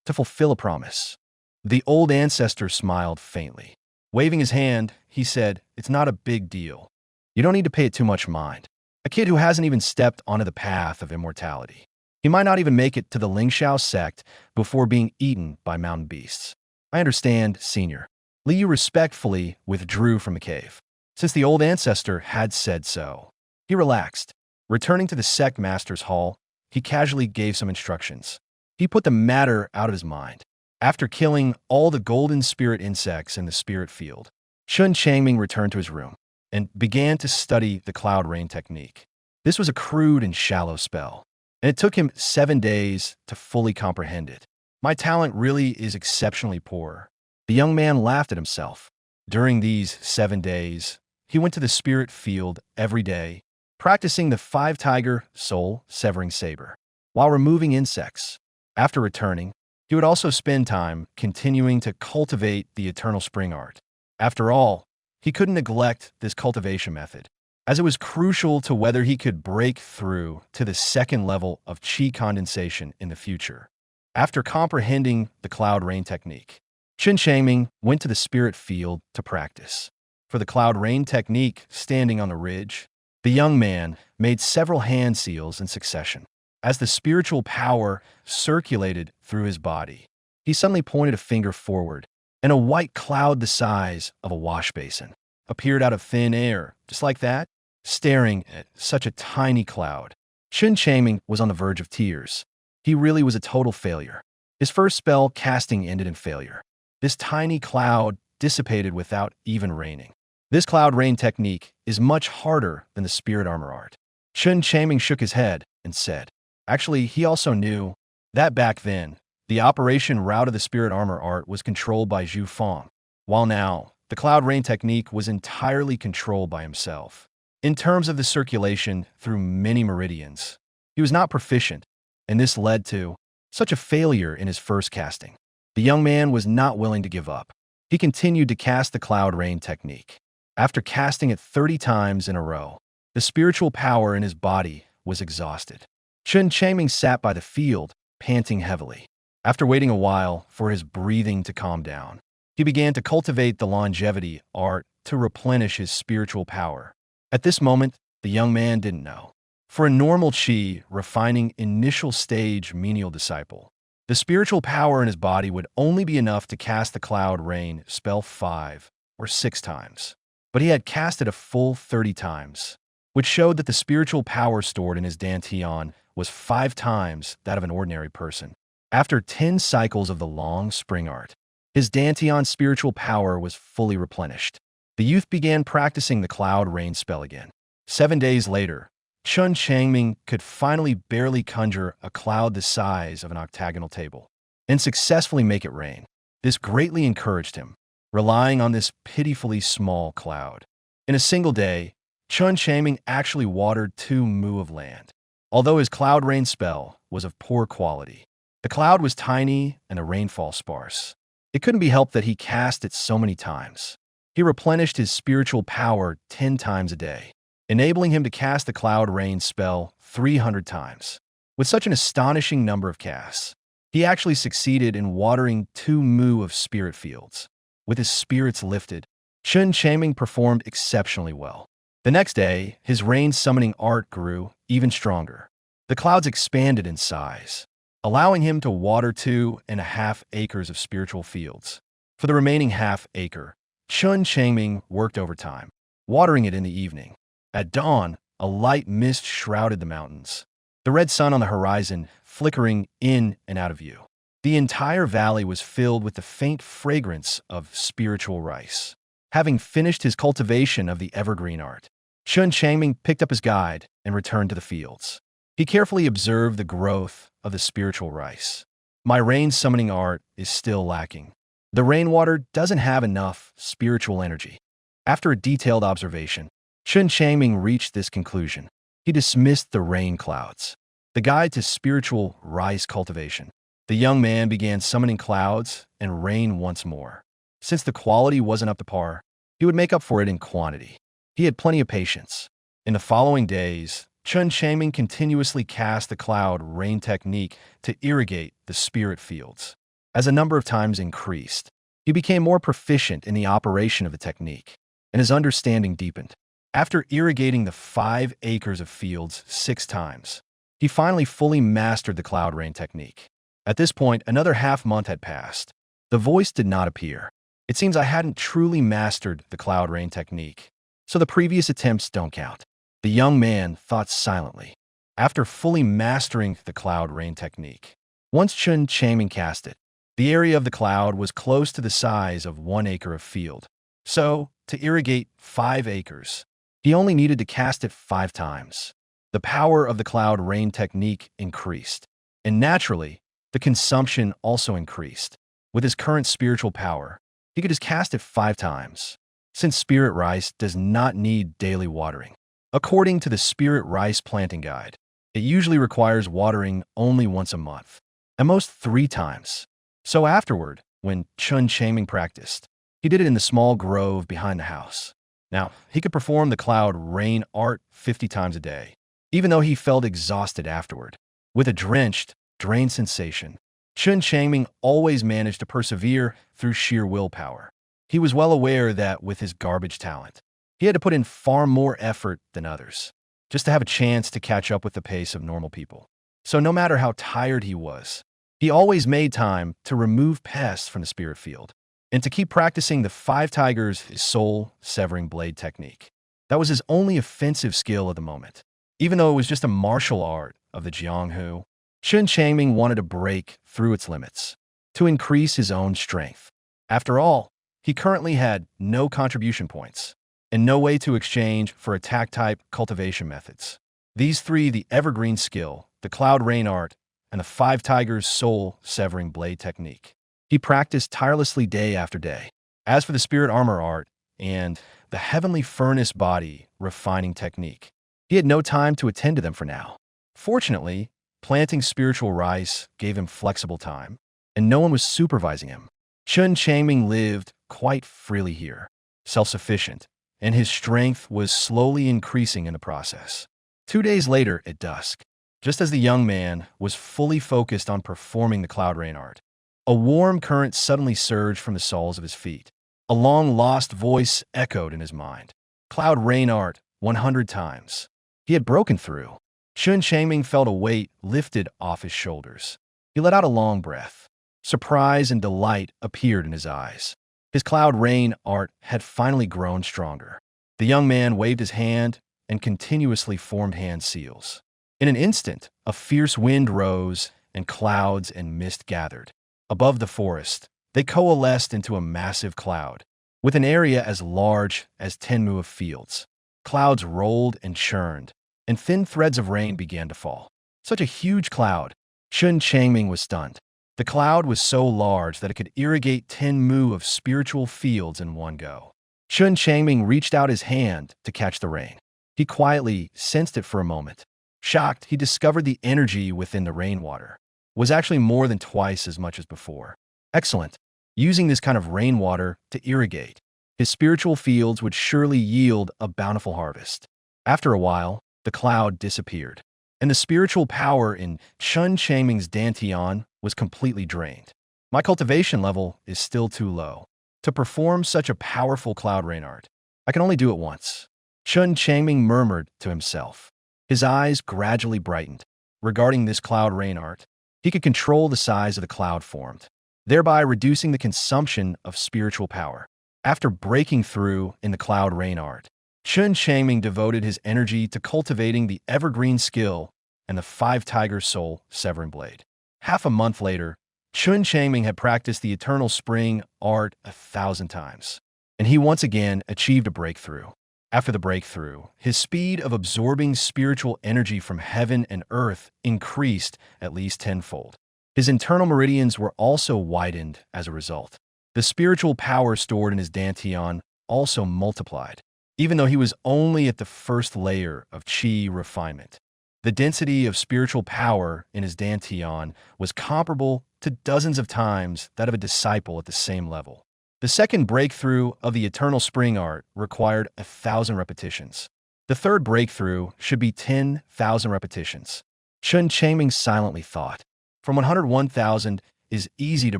to fulfill a promise. The old ancestor smiled faintly. Waving his hand, he said, "It's not a big deal. You don't need to pay it too much mind. A kid who hasn't even stepped onto the path of immortality. He might not even make it to the Lingxiao sect before being eaten by mountain beasts." I understand, Senior. Liu respectfully withdrew from the cave. Since the old ancestor had said so, he relaxed. Returning to the sect master's hall, he casually gave some instructions. He put the matter out of his mind. After killing all the golden spirit insects in the spirit field, Chen Changming returned to his room and began to study the cloud rain technique. This was a crude and shallow spell, and it took him 7 days to fully comprehend it. My talent really is exceptionally poor. The young man laughed at himself. During these 7 days, he went to the spirit field every day, practicing the 5-tiger soul-severing saber, while removing insects. After returning, he would also spend time continuing to cultivate the eternal spring art. After all, he couldn't neglect this cultivation method, as it was crucial to whether he could break through to the second level of chi condensation in the future. After comprehending the cloud rain technique, Chen Changming went to the spirit field to practice. For the cloud rain technique, standing on the ridge, the young man made several hand seals in succession. As the spiritual power circulated through his body, he suddenly pointed a finger forward, and a white cloud the size of a wash basin appeared out of thin air, just like that. Staring at such a tiny cloud, Chen Changming was on the verge of tears. He really was a total failure. His first spell casting ended in failure. This tiny cloud dissipated without even raining. This cloud rain technique is much harder than the spirit armor art. Chen Changming shook his head and said, actually, he also knew that back then, the operation route of the spirit armor art was controlled by Zhu Feng, while now, the cloud rain technique was entirely controlled by himself. In terms of the circulation through many meridians, he was not proficient, and this led to such a failure in his first casting. The young man was not willing to give up. He continued to cast the cloud rain technique. After casting it 30 times in a row, the spiritual power in his body was exhausted. Chen Changming sat by the field, panting heavily. After waiting a while for his breathing to calm down, he began to cultivate the longevity art to replenish his spiritual power. At this moment, the young man didn't know. For a normal chi, refining initial stage menial disciple, the spiritual power in his body would only be enough to cast the cloud rain spell 5 or 6 times. But he had cast it a full 30 times, which showed that the spiritual power stored in his dantian was 5 times that of an ordinary person. After 10 cycles of the long spring art, his dantian's spiritual power was fully replenished. The youth began practicing the cloud rain spell again. 7 days later, Chen Changming could finally barely conjure a cloud the size of an octagonal table and successfully make it rain. This greatly encouraged him, relying on this pitifully small cloud. In a single day, Chen Changming actually watered 2 mu of land. Although his cloud rain spell was of poor quality, the cloud was tiny and the rainfall sparse. It couldn't be helped that he cast it so many times. He replenished his spiritual power 10 times a day, enabling him to cast the cloud rain spell 300 times. With such an astonishing number of casts, he actually succeeded in watering 2 mu of spirit fields. With his spirits lifted, Chen Changming performed exceptionally well. The next day, his rain summoning art grew even stronger. The clouds expanded in size, allowing him to water 2.5 acres of spiritual fields. For the remaining half acre, Chen Changming worked overtime, watering it in the evening. At dawn, a light mist shrouded the mountains, the red sun on the horizon flickering in and out of view. The entire valley was filled with the faint fragrance of spiritual rice. Having finished his cultivation of the evergreen art, Chen Changming picked up his guide and returned to the fields. He carefully observed the growth of the spiritual rice. My rain summoning art is still lacking. The rainwater doesn't have enough spiritual energy. After a detailed observation, Chen Changming reached this conclusion. He dismissed the rain clouds, the guide to spiritual rice cultivation. The young man began summoning clouds and rain once more. Since the quality wasn't up to par, he would make up for it in quantity. He had plenty of patience. In the following days, Chen Changming continuously cast the cloud rain technique to irrigate the spirit fields. As the number of times increased, he became more proficient in the operation of the technique, and his understanding deepened. After irrigating the 5 acres of fields 6 times, he finally fully mastered the cloud rain technique. At this point, another half-month had passed. The voice did not appear. It seems I hadn't truly mastered the cloud rain technique, so the previous attempts don't count. The young man thought silently. After fully mastering the cloud rain technique, once Chen Changming cast it, the area of the cloud was close to the size of 1 acre of field. So, to irrigate 5 acres, he only needed to cast it 5 times. The power of the cloud rain technique increased, and naturally, the consumption also increased. With his current spiritual power, he could just cast it 5 times, since spirit rice does not need daily watering. According to the Spirit Rice Planting Guide, it usually requires watering only once a month, at most 3 times. So afterward, when Chen Changming practiced, he did it in the small grove behind the house. Now, he could perform the cloud rain art 50 times a day, even though he felt exhausted afterward. With a drenched, drained sensation, Chen Changming always managed to persevere through sheer willpower. He was well aware that with his garbage talent, he had to put in far more effort than others, just to have a chance to catch up with the pace of normal people. So no matter how tired he was, he always made time to remove pests from the spirit field and to keep practicing the 5 tigers soul-severing blade technique. That was his only offensive skill at the moment. Even though it was just a martial art of the Jianghu, Chen Changming wanted to break through its limits, to increase his own strength. After all, he currently had no contribution points, and no way to exchange for attack-type cultivation methods. These 3, the evergreen skill, the cloud rain art, and the 5 tigers soul-severing blade technique, he practiced tirelessly day after day. As for the spirit armor art and the heavenly furnace body refining technique, he had no time to attend to them for now. Fortunately, Planting spiritual rice gave him flexible time, and no one was supervising him. Chen Changming lived quite freely here, self-sufficient, and his strength was slowly increasing in the process. 2 days later, at dusk, just as the young man was fully focused on performing the cloud rain art, a warm current suddenly surged from the soles of his feet. A long-lost voice echoed in his mind. Cloud rain art 100 times. He had broken through. Chen Changming felt a weight lifted off his shoulders. He let out a long breath. Surprise and delight appeared in his eyes. His cloud rain art had finally grown stronger. The young man waved his hand and continuously formed hand seals. In an instant, a fierce wind rose and clouds and mist gathered. Above the forest, they coalesced into a massive cloud, with an area as large as 10 mu of fields. Clouds rolled and churned, and thin threads of rain began to fall. Such a huge cloud! Chen Changming was stunned. The cloud was so large that it could irrigate 10 mu of spiritual fields in one go. Chen Changming reached out his hand to catch the rain. He quietly sensed it for a moment. Shocked, he discovered the energy within the rainwater was actually more than twice as much as before. Excellent. Using this kind of rainwater to irrigate his spiritual fields would surely yield a bountiful harvest. After a while, the cloud disappeared, and the spiritual power in Chen Changming's dantian was completely drained. My cultivation level is still too low to perform such a powerful cloud rain art. I can only do it once. Chen Changming murmured to himself. His eyes gradually brightened. Regarding this cloud rain art, he could control the size of the cloud formed, thereby reducing the consumption of spiritual power. After breaking through in the cloud rain art, Chen Changming devoted his energy to cultivating the evergreen skill and the 5-tiger soul severing blade. Half a month later, Chen Changming had practiced the eternal spring art 1,000 times, and he once again achieved a breakthrough. After the breakthrough, his speed of absorbing spiritual energy from heaven and earth increased at least tenfold. His internal meridians were also widened as a result. The spiritual power stored in his dantian also multiplied, even though he was only at the first layer of qi refinement. The density of spiritual power in his dantian was comparable to dozens of times that of a disciple at the same level. The second breakthrough of the eternal spring art required 1,000 repetitions. The third breakthrough should be 10,000 repetitions. Chen Changming silently thought. From 101,000 is easy to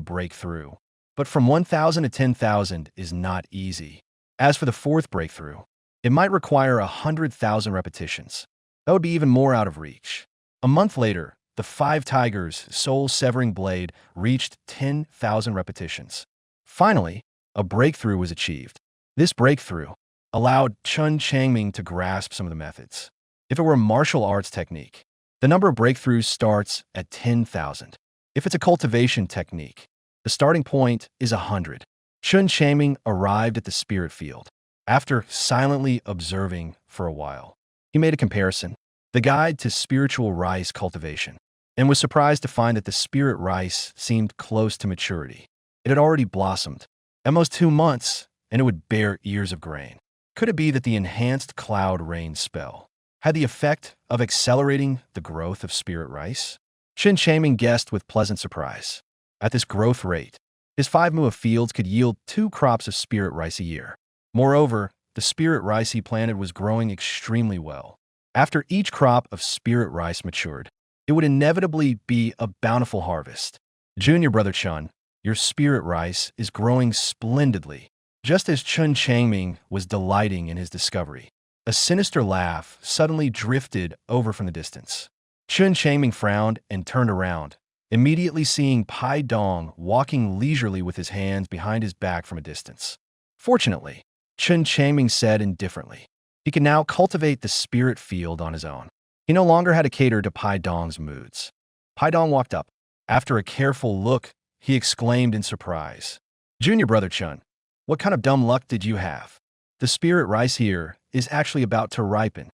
break through, but from 1,000 to 10,000 is not easy. As for the fourth breakthrough, it might require 100,000 repetitions. That would be even more out of reach. A month later, the 5 tigers' soul-severing blade reached 10,000 repetitions. Finally, a breakthrough was achieved. This breakthrough allowed Chen Changming to grasp some of the methods. If it were a martial arts technique, the number of breakthroughs starts at 10,000. If it's a cultivation technique, the starting point is 100. Chen Changming arrived at the spirit field. After silently observing for a while, he made a comparison, the guide to spiritual rice cultivation, and was surprised to find that the spirit rice seemed close to maturity. It had already blossomed. At most 2 months, and it would bear ears of grain. Could it be that the enhanced cloud rain spell had the effect of accelerating the growth of spirit rice? Chen Changming guessed with pleasant surprise. At this growth rate, his 5 mu of fields could yield 2 crops of spirit rice a year. Moreover, the spirit rice he planted was growing extremely well. After each crop of spirit rice matured, it would inevitably be a bountiful harvest. Junior brother Chen, your spirit rice is growing splendidly. Just as Chen Changming was delighting in his discovery, a sinister laugh suddenly drifted over from the distance. Chen Changming frowned and turned around, immediately seeing Pai Dong walking leisurely with his hands behind his back from a distance. Fortunately, Chen Changming said indifferently, he could now cultivate the spirit field on his own. He no longer had to cater to Pai Dong's moods. Pai Dong walked up. After a careful look, he exclaimed in surprise, Junior brother Chen, what kind of dumb luck did you have? The spirit rice here is actually about to ripen.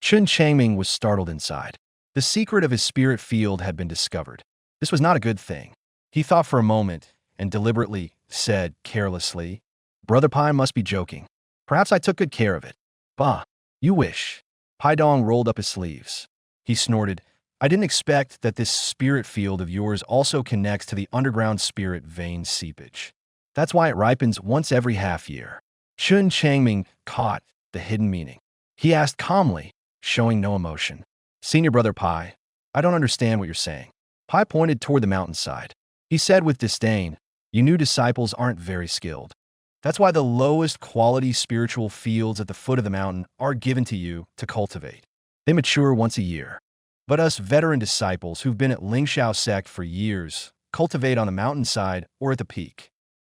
Chen Changming was startled inside. The secret of his spirit field had been discovered. This was not a good thing. He thought for a moment and deliberately said carelessly, Brother Pai must be joking. Perhaps I took good care of it. Bah, you wish. Pai Dong rolled up his sleeves. He snorted, I didn't expect that this spirit field of yours also connects to the underground spirit vein seepage. That's why it ripens once every half year. Chen Changming caught the hidden meaning. He asked calmly, showing no emotion. Senior Brother Pai, I don't understand what you're saying. Pai pointed toward the mountainside. He said with disdain, you new disciples aren't very skilled. That's why the lowest quality spiritual fields at the foot of the mountain are given to you to cultivate. They mature once a year. But us veteran disciples who've been at Lingxiao sect for years cultivate on the mountainside or at the peak.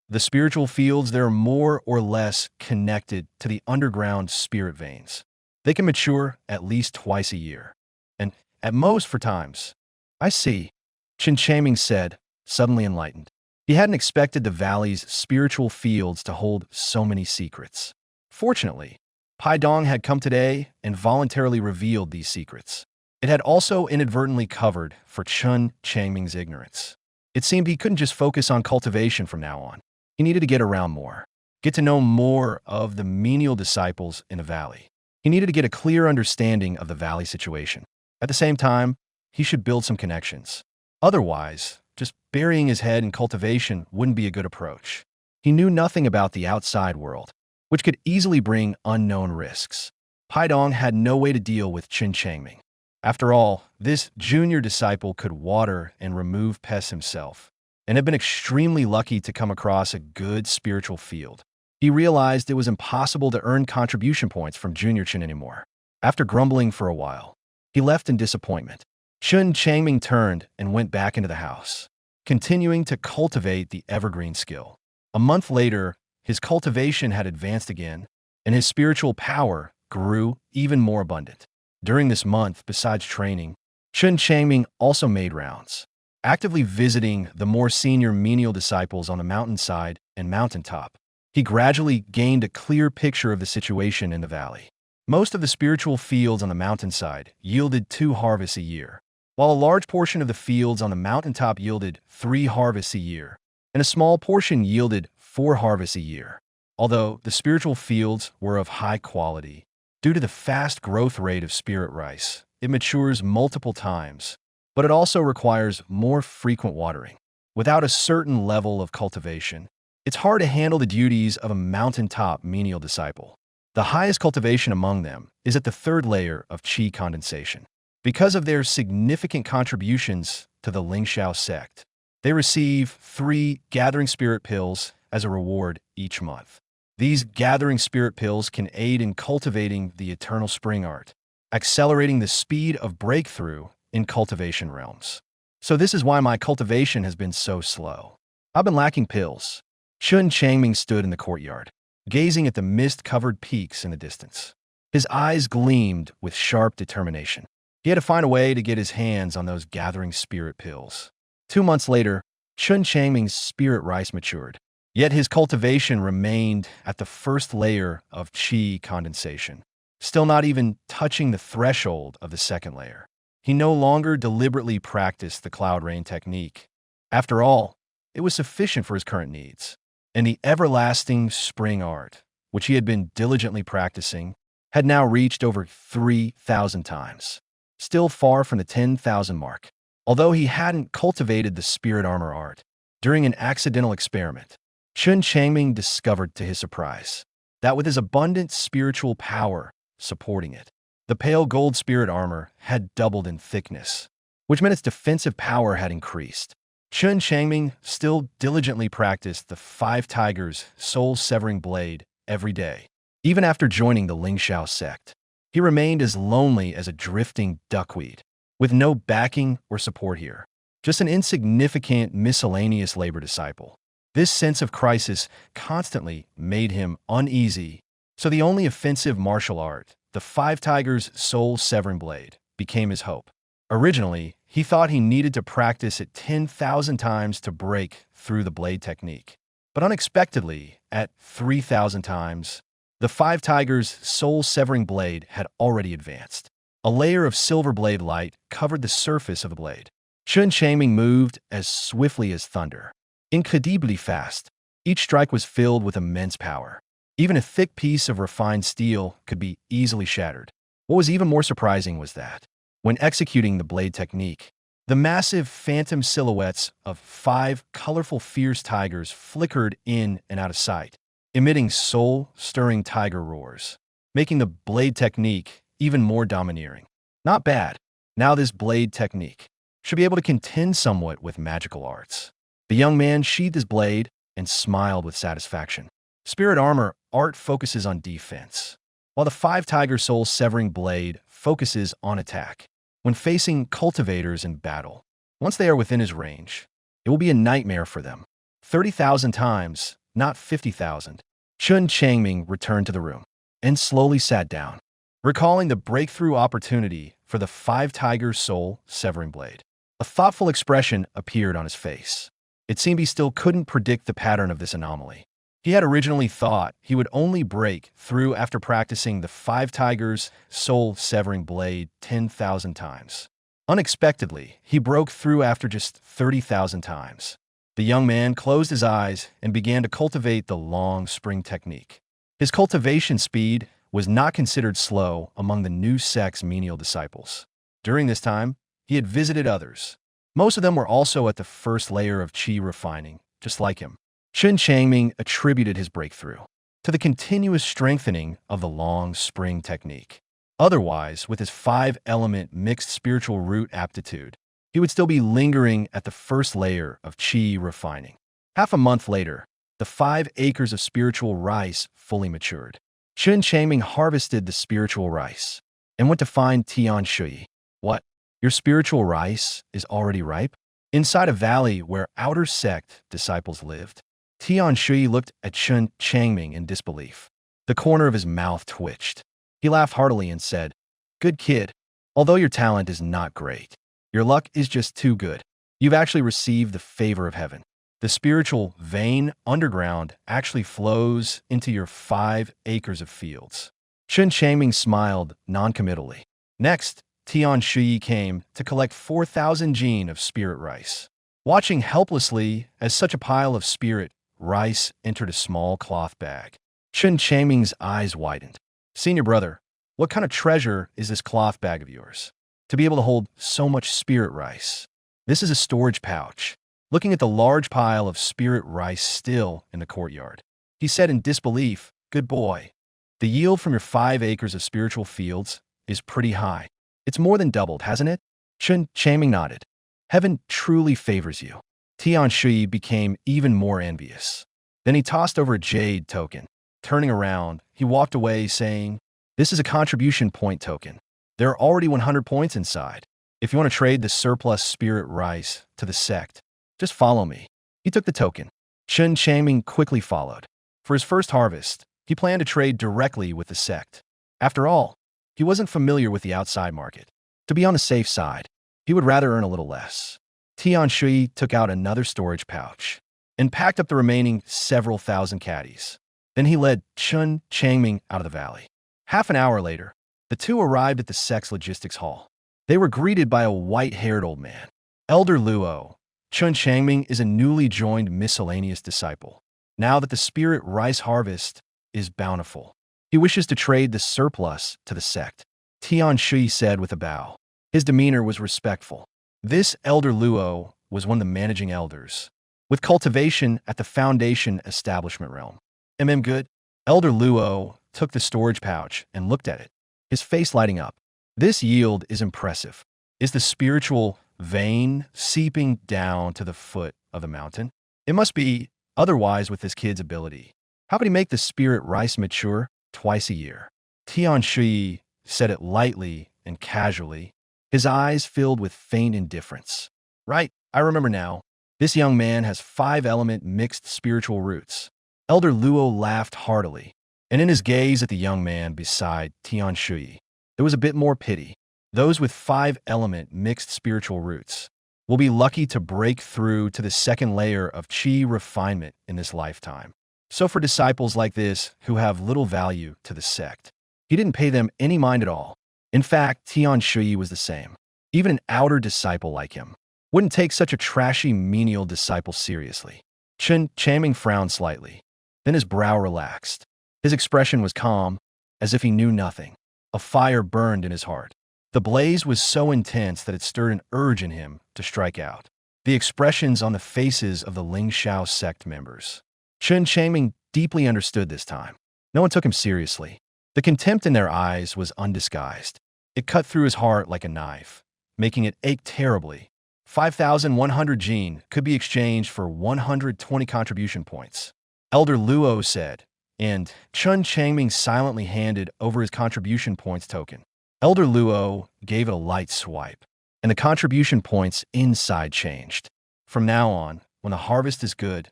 The spiritual fields, they're more or less connected to the underground spirit veins. They can mature at least twice a year. And at most for times. I see, Chen Changming said, suddenly enlightened. He hadn't expected the valley's spiritual fields to hold so many secrets. Fortunately, Pai Dong had come today and voluntarily revealed these secrets. It had also inadvertently covered for Chen Changming's ignorance. It seemed he couldn't just focus on cultivation from now on. He needed to get around more, get to know more of the menial disciples in the valley. He needed to get a clear understanding of the valley situation. At the same time, he should build some connections. Otherwise, just burying his head in cultivation wouldn't be a good approach. He knew nothing about the outside world, which could easily bring unknown risks. Pai Dong had no way to deal with Chen Changming. After all, this junior disciple could water and remove pests himself, and had been extremely lucky to come across a good spiritual field. He realized it was impossible to earn contribution points from Junior Chen anymore. After grumbling for a while, he left in disappointment. Chen Changming turned and went back into the house, continuing to cultivate the evergreen skill. A month later, his cultivation had advanced again, and his spiritual power grew even more abundant. During this month, besides training, Chen Changming also made rounds, actively visiting the more senior menial disciples on the mountainside and mountaintop. He gradually gained a clear picture of the situation in the valley. Most of the spiritual fields on the mountainside yielded 2 harvests a year, while a large portion of the fields on the mountaintop yielded 3 harvests a year, and a small portion yielded 4 harvests a year. Although the spiritual fields were of high quality, due to the fast growth rate of spirit rice, it matures multiple times, but it also requires more frequent watering. Without a certain level of cultivation, it's hard to handle the duties of a mountaintop menial disciple. The highest cultivation among them is at the 3rd layer of qi condensation. Because of their significant contributions to the Lingxiao sect, they receive 3 gathering spirit pills as a reward each month. These gathering spirit pills can aid in cultivating the eternal spring art, accelerating the speed of breakthrough in cultivation realms. So this is why my cultivation has been so slow. I've been lacking pills. Chen Changming stood in the courtyard, gazing at the mist-covered peaks in the distance. His eyes gleamed with sharp determination. He had to find a way to get his hands on those gathering spirit pills. 2 months later, Chen Changming's spirit rice matured. Yet his cultivation remained at the 1st layer of qi condensation, still not even touching the threshold of the 2nd layer. He no longer deliberately practiced the cloud rain technique. After all, it was sufficient for his current needs. And the everlasting spring art, which he had been diligently practicing, had now reached over 3,000 times, still far from the 10,000 mark. Although he hadn't cultivated the spirit armor art, during an accidental experiment, Chen Changming discovered to his surprise that with his abundant spiritual power supporting it, the pale gold spirit armor had doubled in thickness, which meant its defensive power had increased. Chen Changming still diligently practiced the 5 Tigers soul-severing blade every day. Even after joining the Lingxiao sect, he remained as lonely as a drifting duckweed, with no backing or support here, just an insignificant miscellaneous labor disciple. This sense of crisis constantly made him uneasy, so the only offensive martial art, the 5 Tigers soul-severing blade, became his hope. Originally, he thought he needed to practice it 10,000 times to break through the blade technique. But unexpectedly, at 3,000 times, the 5 Tigers soul-severing blade had already advanced. A layer of silver blade light covered the surface of the blade. Chen Changming moved as swiftly as thunder, incredibly fast. Each strike was filled with immense power. Even a thick piece of refined steel could be easily shattered. What was even more surprising was that, when executing the blade technique. The massive phantom silhouettes of 5 colorful fierce tigers flickered in and out of sight, emitting soul-stirring tiger roars, making the blade technique even more domineering. Not bad. Now this blade technique should be able to contend somewhat with magical arts. The young man sheathed his blade and smiled with satisfaction. Spirit armor art focuses on defense, while the 5 tiger soul severing blade focuses on attack. When facing cultivators in battle, once they are within his range, it will be a nightmare for them. 30,000 times, not 50,000. Chen Changming returned to the room and slowly sat down, recalling the breakthrough opportunity for the 5 tiger soul severing blade. A thoughtful expression appeared on his face. It seemed he still couldn't predict the pattern of this anomaly. He had originally thought he would only break through after practicing the 5 tigers soul severing blade 10,000 times. Unexpectedly, he broke through after just 30,000 times. The young man closed his eyes and began to cultivate the long spring technique. His cultivation speed was not considered slow among the new sect's menial disciples. During this time, he had visited others. Most of them were also at the first layer of qi refining, just like him. Chen Changming attributed his breakthrough to the continuous strengthening of the long spring technique. Otherwise, with his 5-element mixed spiritual root aptitude, he would still be lingering at the first layer of qi refining. Half a month later, the 5 acres of spiritual rice fully matured. Chen Changming harvested the spiritual rice and went to find Tian Shui. What? Your spiritual rice is already ripe? Inside a valley where outer sect disciples lived, Tian Shui looked at Chen Changming in disbelief. The corner of his mouth twitched. He laughed heartily and said, "Good kid, although your talent is not great, your luck is just too good. You've actually received the favor of heaven. The spiritual vein underground actually flows into your 5 acres of fields." Chen Changming smiled noncommittally. Next, Tian Shui came to collect 4,000 jin of spirit rice. Watching helplessly as such a pile of spirit rice entered a small cloth bag, Chen Changming's eyes widened. "Senior brother, what kind of treasure is this cloth bag of yours? To be able to hold so much spirit rice." "This is a storage pouch." Looking at the large pile of spirit rice still in the courtyard, he said in disbelief, "Good boy. The yield from your 5 acres of spiritual fields is pretty high. It's more than doubled, hasn't it?" Chen Changming nodded. "Heaven truly favors you." Tian Shui became even more envious. Then he tossed over a jade token. Turning around, he walked away saying, "This is a contribution point token. There are already 100 points inside. If you want to trade the surplus spirit rice to the sect, just follow me." He took the token. Chen Changming quickly followed. For his first harvest, he planned to trade directly with the sect. After all, he wasn't familiar with the outside market. To be on the safe side, he would rather earn a little less. Tian Shui took out another storage pouch and packed up the remaining several thousand caddies. Then he led Chen Changming out of the valley. Half an hour later, the two arrived at the sect's logistics hall. They were greeted by a white-haired old man. Elder Luo, Chen Changming is a newly joined miscellaneous disciple. Now that the spirit rice harvest is bountiful, he wishes to trade the surplus to the sect. Tian Shui said with a bow. His demeanor was respectful. This Elder Luo was one of the managing elders, with cultivation at the Foundation Establishment realm. Good? Elder Luo took the storage pouch and looked at it, his face lighting up. This yield is impressive. Is the spiritual vein seeping down to the foot of the mountain? It must be, otherwise with this kid's ability. How could he make the spirit rice mature twice a year? Tian Shui said it lightly and casually, his eyes filled with faint indifference. Right, I remember now. This young man has 5-element mixed spiritual roots. Elder Luo laughed heartily, and in his gaze at the young man beside Tian Shui, there was a bit more pity. Those with 5-element mixed spiritual roots will be lucky to break through to the second layer of qi refinement in this lifetime. So for disciples like this who have little value to the sect, he didn't pay them any mind at all. In fact, Tian Shui was the same. Even an outer disciple like him wouldn't take such a trashy menial disciple seriously. Chen Changming frowned slightly. Then his brow relaxed. His expression was calm, as if he knew nothing. A fire burned in his heart. The blaze was so intense that it stirred an urge in him to strike out. The expressions on the faces of the Ling Shao sect members. Chen Changming deeply understood this time. No one took him seriously. The contempt in their eyes was undisguised. It cut through his heart like a knife, making it ache terribly. 5,100 Jin could be exchanged for 120 contribution points, Elder Luo said, and Chen Changming silently handed over his contribution points token. Elder Luo gave it a light swipe, and the contribution points inside changed. From now on, when the harvest is good,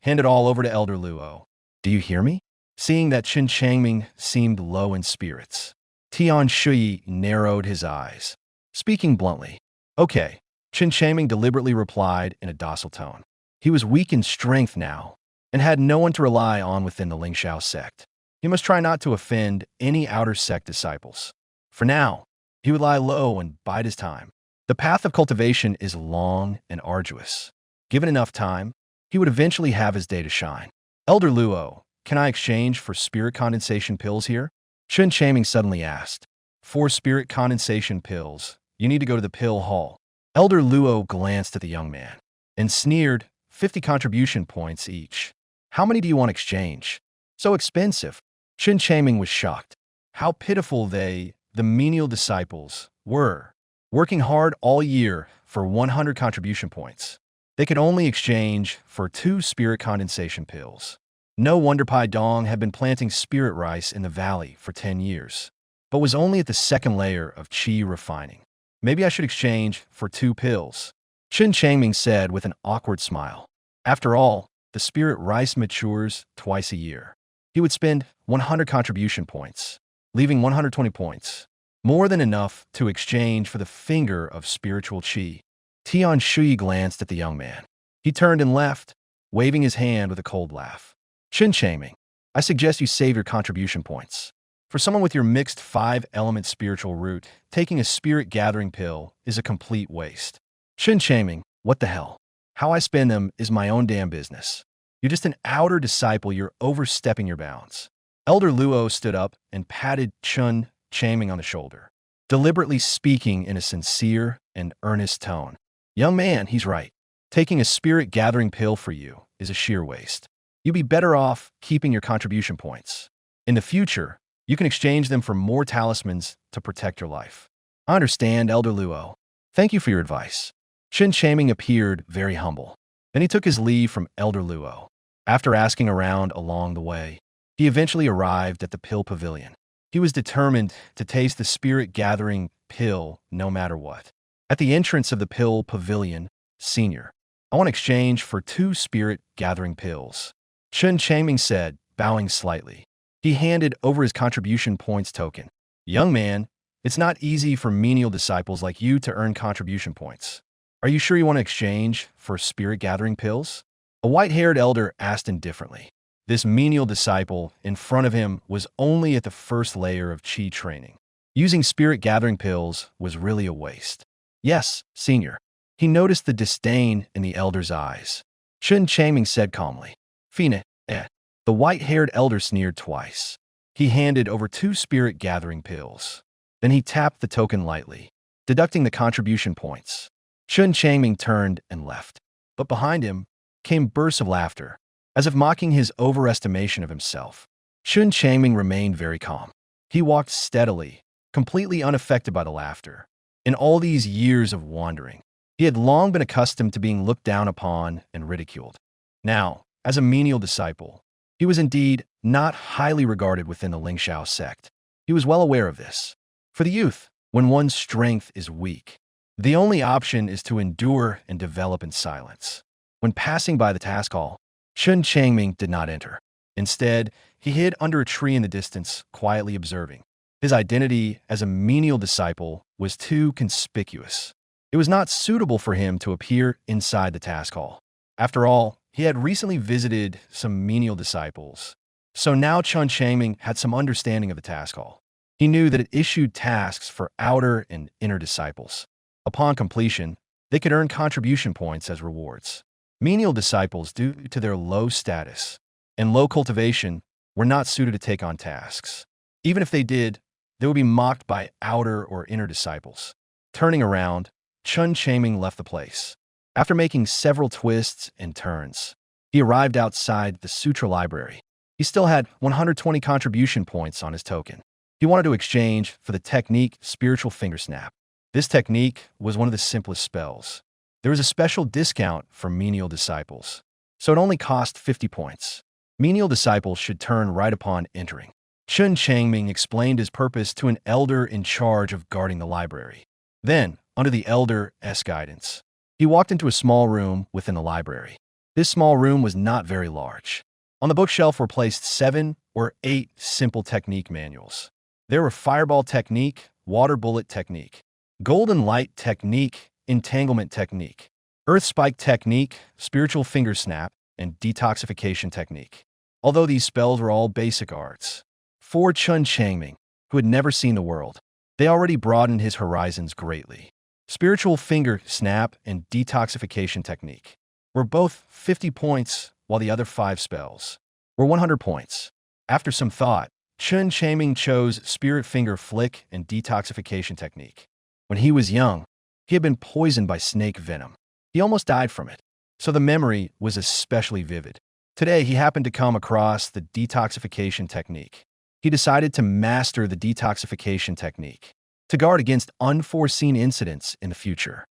hand it all over to Elder Luo. Do you hear me? Seeing that Chen Changming seemed low in spirits, Tian Shui narrowed his eyes. Speaking bluntly, okay, Chen Changming deliberately replied in a docile tone. He was weak in strength now, and had no one to rely on within the Ling Shao sect. He must try not to offend any outer sect disciples. For now, he would lie low and bide his time. The path of cultivation is long and arduous. Given enough time, he would eventually have his day to shine. Elder Luo, can I exchange for spirit condensation pills here? Chen Changming suddenly asked. For spirit condensation pills, you need to go to the pill hall. Elder Luo glanced at the young man and sneered, 50 contribution points each. How many do you want to exchange? So expensive. Chen Changming was shocked. How pitiful they, the menial disciples, were, working hard all year for 100 contribution points. They could only exchange for 2 spirit condensation pills. No wonder Pai Dong had been planting spirit rice in the valley for 10 years, but was only at the second layer of qi refining. Maybe I should exchange for 2 pills, Chen Changming said with an awkward smile. After all, the spirit rice matures twice a year. He would spend 100 contribution points, leaving 120 points, more than enough to exchange for the finger of spiritual qi. Tian Shui glanced at the young man. He turned and left, waving his hand with a cold laugh. Chen Changming, I suggest you save your contribution points. For someone with your mixed 5-element spiritual root, taking a spirit gathering pill is a complete waste. Chen Changming, what the hell? How I spend them is my own damn business. You're just an outer disciple, you're overstepping your bounds. Elder Luo stood up and patted Chen Changming on the shoulder, deliberately speaking in a sincere and earnest tone. Young man, he's right. Taking a spirit gathering pill for you is a sheer waste. You'd be better off keeping your contribution points. In the future, you can exchange them for more talismans to protect your life. I understand, Elder Luo. Thank you for your advice. Chen Changming appeared very humble. Then he took his leave from Elder Luo. After asking around along the way, he eventually arrived at the pill pavilion. He was determined to taste the spirit gathering pill no matter what. At the entrance of the pill pavilion, Senior, I want to exchange for 2 spirit gathering pills, Chen Changming said, bowing slightly. He handed over his contribution points token. Young man, it's not easy for menial disciples like you to earn contribution points. Are you sure you want to exchange for spirit gathering pills? A white-haired elder asked indifferently. This menial disciple in front of him was only at the first layer of qi training. Using spirit gathering pills was really a waste. Yes, Senior. He noticed the disdain in the elder's eyes. Chen Changming said calmly. Fina, eh. The white-haired elder sneered twice. He handed over 2 spirit gathering pills. Then he tapped the token lightly, deducting the contribution points. Chen Changming turned and left. But behind him came bursts of laughter, as if mocking his overestimation of himself. Chen Changming remained very calm. He walked steadily, completely unaffected by the laughter. In all these years of wandering, he had long been accustomed to being looked down upon and ridiculed. Now, as a menial disciple, he was indeed not highly regarded within the Ling Shao sect. He was well aware of this. For the youth, when one's strength is weak, the only option is to endure and develop in silence. When passing by the task hall, Chen Changming did not enter. Instead, he hid under a tree in the distance, quietly observing. His identity as a menial disciple was too conspicuous. It was not suitable for him to appear inside the task hall. After all, he had recently visited some menial disciples, so now Chen Changming had some understanding of the task hall. He knew that it issued tasks for outer and inner disciples. Upon completion, they could earn contribution points as rewards. Menial disciples, due to their low status and low cultivation, were not suited to take on tasks. Even if they did, they would be mocked by outer or inner disciples. Turning around, Chen Changming left the place. After making several twists and turns, he arrived outside the Sutra library. He still had 120 contribution points on his token. He wanted to exchange for the technique Spiritual Finger Snap. This technique was one of the simplest spells. There was a special discount for menial disciples, so it only cost 50 points. Menial disciples should turn right upon entering. Chen Changming explained his purpose to an elder in charge of guarding the library. Then, under the elder's guidance, he walked into a small room within the library. This small room was not very large. On the bookshelf were placed 7 or 8 simple technique manuals. There were Fireball Technique, Water Bullet Technique, Golden Light Technique, Entanglement Technique, Earth Spike Technique, Spiritual Finger Snap, and Detoxification Technique. Although these spells were all basic arts, for Chen Changming, who had never seen the world, they already broadened his horizons greatly. Spiritual Finger Snap and Detoxification Technique were both 50 points, while the other 5 spells were 100 points. After some thought, Chen Changming chose Spirit Finger Flick and Detoxification Technique. When he was young, he had been poisoned by snake venom. He almost died from it, so the memory was especially vivid. Today, he happened to come across the Detoxification Technique. He decided to master the Detoxification Technique to guard against unforeseen incidents in the future.